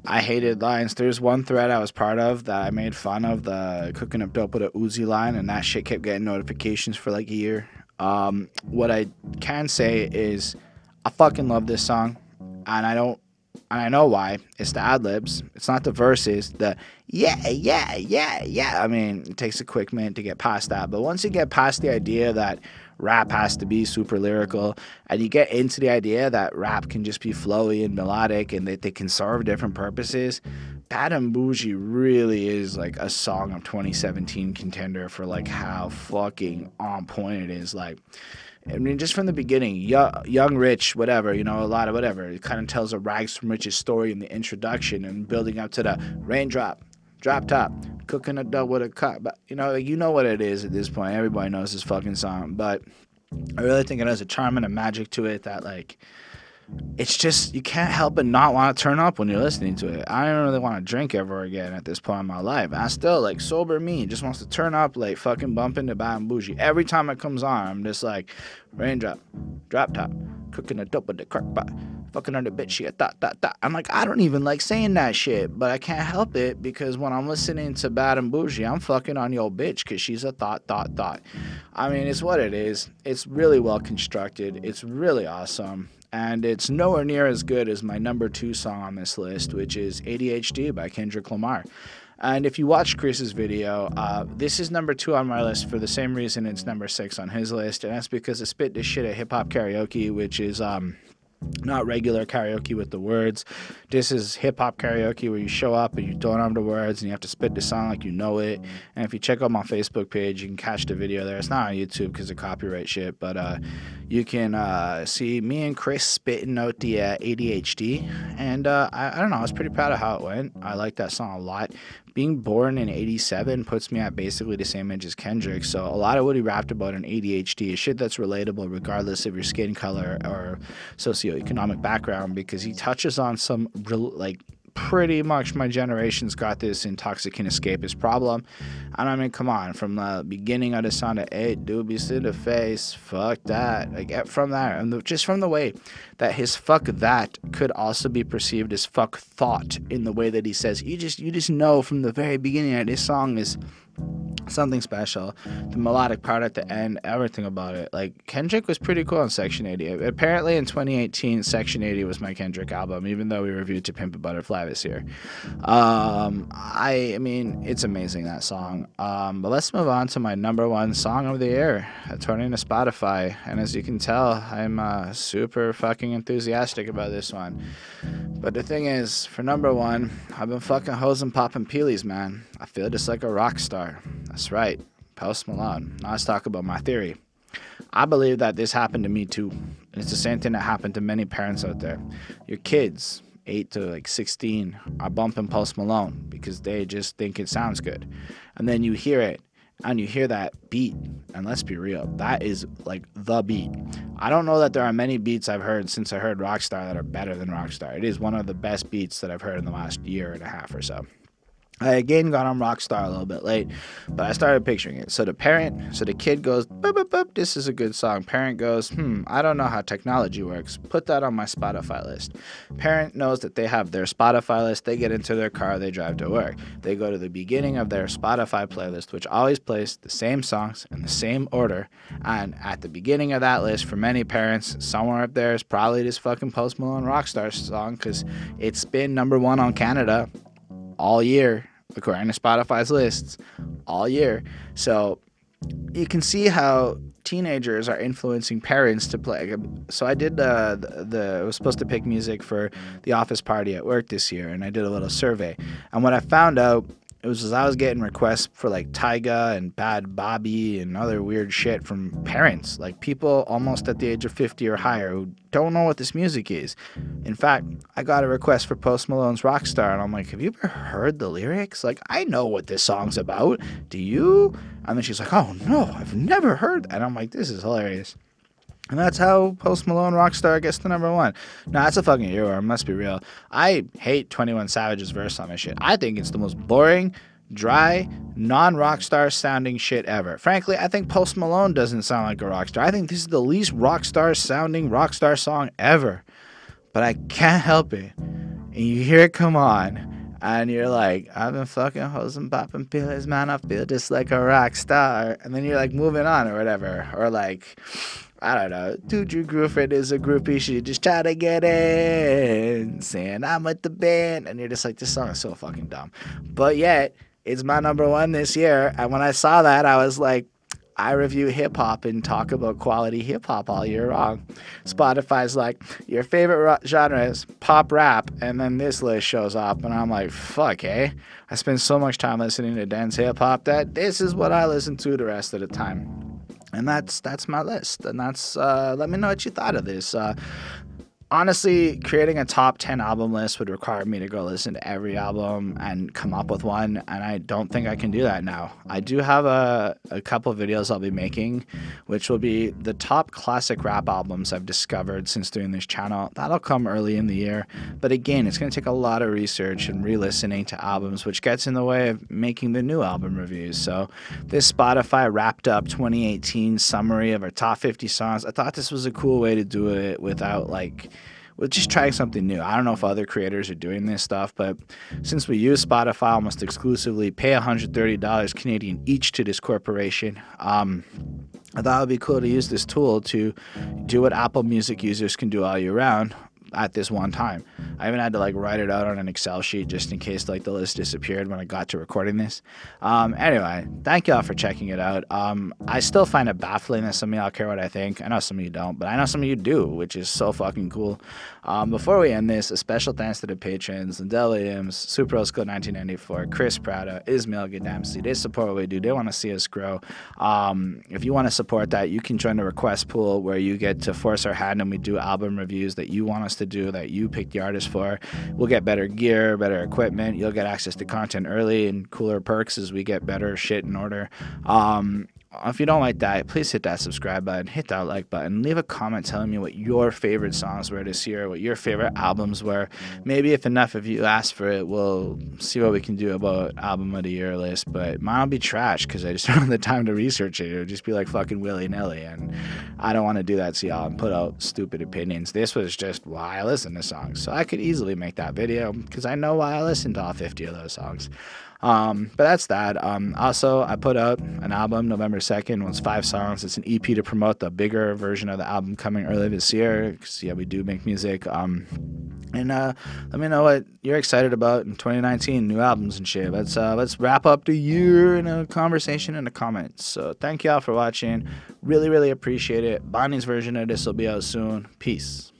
I hated lines. There's one thread I was part of that I made fun of the cooking up dope with a Uzi line, and that shit kept getting notifications for like a year. What I can say is I fucking love this song, and I know why. It's the ad-libs. It's not the verses. The yeah. I mean, it takes a quick minute to get past that, but once you get past the idea that rap has to be super lyrical, and you get into the idea that rap can just be flowy and melodic, and that they can serve different purposes, Bad and Bougie really is like a song of 2017 contender for like how fucking on point it is. Like, I mean, just from the beginning, young, rich, whatever, you know, a lot of whatever. It kind of tells a rags from riches story in the introduction, and building up to the raindrop, drop top, cooking a dough with a cup. But you know what it is at this point. Everybody knows this fucking song. But I really think it has a charm and a magic to it that, like, it's just, you can't help but not want to turn up when you're listening to it. I don't really want to drink ever again at this point in my life. I still, like, sober me just wants to turn up, like, fucking bump into Bad and Bougie. Every time it comes on, I'm just like, raindrop, drop top, cooking a dope with the crack pot, fucking on the bitch, she a thought. I'm like, I don't even like saying that shit, but I can't help it, because when I'm listening to Bad and Bougie, I'm fucking on your bitch, because she's a thought. I mean, it's what it is. It's really well constructed. It's really awesome. And it's nowhere near as good as my number 2 song on this list, which is ADHD by Kendrick Lamar. And if you watch Chris's video, this is number 2 on my list for the same reason it's number 6 on his list, and that's because I spit this shit at hip-hop karaoke, which is not regular karaoke with the words. This is hip-hop karaoke where you show up and you don't have the words and you have to spit the song like you know it. And if you check out my Facebook page, you can catch the video there. It's not on YouTube because of copyright shit, but you can see me and Chris spitting out the ADHD. And I don't know, I was pretty proud of how it went. I like that song a lot. Being born in 87 puts me at basically the same age as Kendrick, so a lot of what he rapped about in ADHD is shit that's relatable regardless of your skin color or socioeconomic background, because he touches on some like pretty much my generation's got this intoxicant escapist problem. And I mean, come on, from the beginning of the song to 8 doobies to the face, fuck that. Like, from that, and just from the way that his fuck that could also be perceived as fuck thought in the way that he says, you just know from the very beginning that this song is something special. The melodic part at the end, everything about it. Like, Kendrick was pretty cool on Section 80. Apparently in 2018, Section 80 was my Kendrick album, even though we reviewed To Pimp a Butterfly this year. I mean, it's amazing, that song. But let's move on to my number 1 song of the year, according to Spotify. And as you can tell, I'm super fucking enthusiastic about this one. But the thing is, for number 1, I've been fucking hoes and popping peelies, man. I feel just like a rock star. That's right, Post Malone. Now let's talk about my theory. I believe that this happened to me too. And it's the same thing that happened to many parents out there. Your kids, 8 to like 16, are bumping Post Malone because they just think it sounds good. And then you hear it, and you hear that beat, and let's be real, that is like the beat. I don't know that there are many beats I've heard since I heard Rockstar that are better than Rockstar. It is one of the best beats that I've heard in the last year and a half or so. I again got on Rockstar a little bit late, but I started picturing it. So the kid goes, boop, boop, boop, this is a good song. Parent goes, I don't know how technology works. Put that on my Spotify list. Parent knows that they have their Spotify list. They get into their car, they drive to work. They go to the beginning of their Spotify playlist, which always plays the same songs in the same order. And at the beginning of that list, for many parents, somewhere up there is probably this fucking Post Malone Rockstar song, because it's been #1 on Canada all year, according to Spotify's lists, all year. So you can see how teenagers are influencing parents to play. So I did I was supposed to pick music for the office party at work this year, and I did a little survey. And what I found out, it was I was getting requests for like Tyga and Bad Bobby and other weird shit from parents, like people almost at the age of 50 or higher who don't know what this music is. In fact, I got a request for Post Malone's Rockstar, and I'm like, have you ever heard the lyrics? Like, I know what this song's about. Do you? And then she's like, oh no, I've never heard that. And I'm like, this is hilarious. And that's how Post Malone Rockstar gets to #1. Nah, that's a fucking earworm, must be real. I hate 21 Savage's verse on this shit. I think it's the most boring, dry, non-rockstar sounding shit ever. Frankly, I think Post Malone doesn't sound like a rockstar. I think this is the least rockstar sounding rockstar song ever. But I can't help it. And you hear it come on, and you're like, I've been fucking hoes and popping pills, man, I feel just like a rock star. And then you're like moving on or whatever. Or like, I don't know, dude, your girlfriend is a groupie, she just try to get in, saying I'm with the band, and you're just like, this song is so fucking dumb. But yet, it's my #1 this year, and when I saw that, I was like, I review hip-hop and talk about quality hip-hop all year long. Spotify's like, your favorite genre is pop rap, and then this list shows up, and I'm like, fuck, eh? I spend so much time listening to dance hip-hop that this is what I listen to the rest of the time. And that's my list. And that's let me know what you thought of this. Honestly, creating a top 10 album list would require me to go listen to every album and come up with one, and I don't think I can do that now. I do have a couple videos I'll be making, which will be the top classic rap albums I've discovered since doing this channel. That'll come early in the year, but again, it's going to take a lot of research and re-listening to albums, which gets in the way of making the new album reviews. So this Spotify wrapped up 2018 summary of our top 50 songs, I thought this was a cool way to do it without like... We're just trying something new. I don't know if other creators are doing this stuff, but since we use Spotify almost exclusively, pay $130 Canadian each to this corporation, I thought it would be cool to use this tool to do what Apple Music users can do all year round at this one time. I even had to like write it out on an Excel sheet just in case like the list disappeared when I got to recording this. Anyway, thank y'all for checking it out. I still find it baffling that some of y'all care what I think. I know some of you don't, but I know some of you do, which is so fucking cool. Before we end this, a special thanks to the patrons, Lindell Williams, Super Old School 1994, Chris Prada, Ismail Gadamsi. They support what we do. They want to see us grow. If you want to support that, you can join the request pool where you get to force our hand and we do album reviews that you want us to do, that you pick the artist for. We'll get better gear, better equipment. You'll get access to content early and cooler perks as we get better shit in order. If you don't like that, please hit that subscribe button, hit that like button, leave a comment telling me what your favorite songs were this year, what your favorite albums were. Maybe if enough of you ask for it, we'll see what we can do about album of the year list. But mine will be trash because I just don't have the time to research it. It'll just be like fucking willy-nilly, and I don't want to do that to y'all and put out stupid opinions. This was just why I listen to songs, so I could easily make that video because I know why I listen to all 50 of those songs. But that's that. Also, I put out an album November 2nd. It was 5 songs. It's an EP to promote the bigger version of the album coming early this year. Because, yeah, we do make music. And let me know what you're excited about in 2019, new albums and shit. Let's wrap up the year in a conversation in the comments. So thank y'all for watching. Really, really appreciate it. Bonnie's version of this will be out soon. Peace.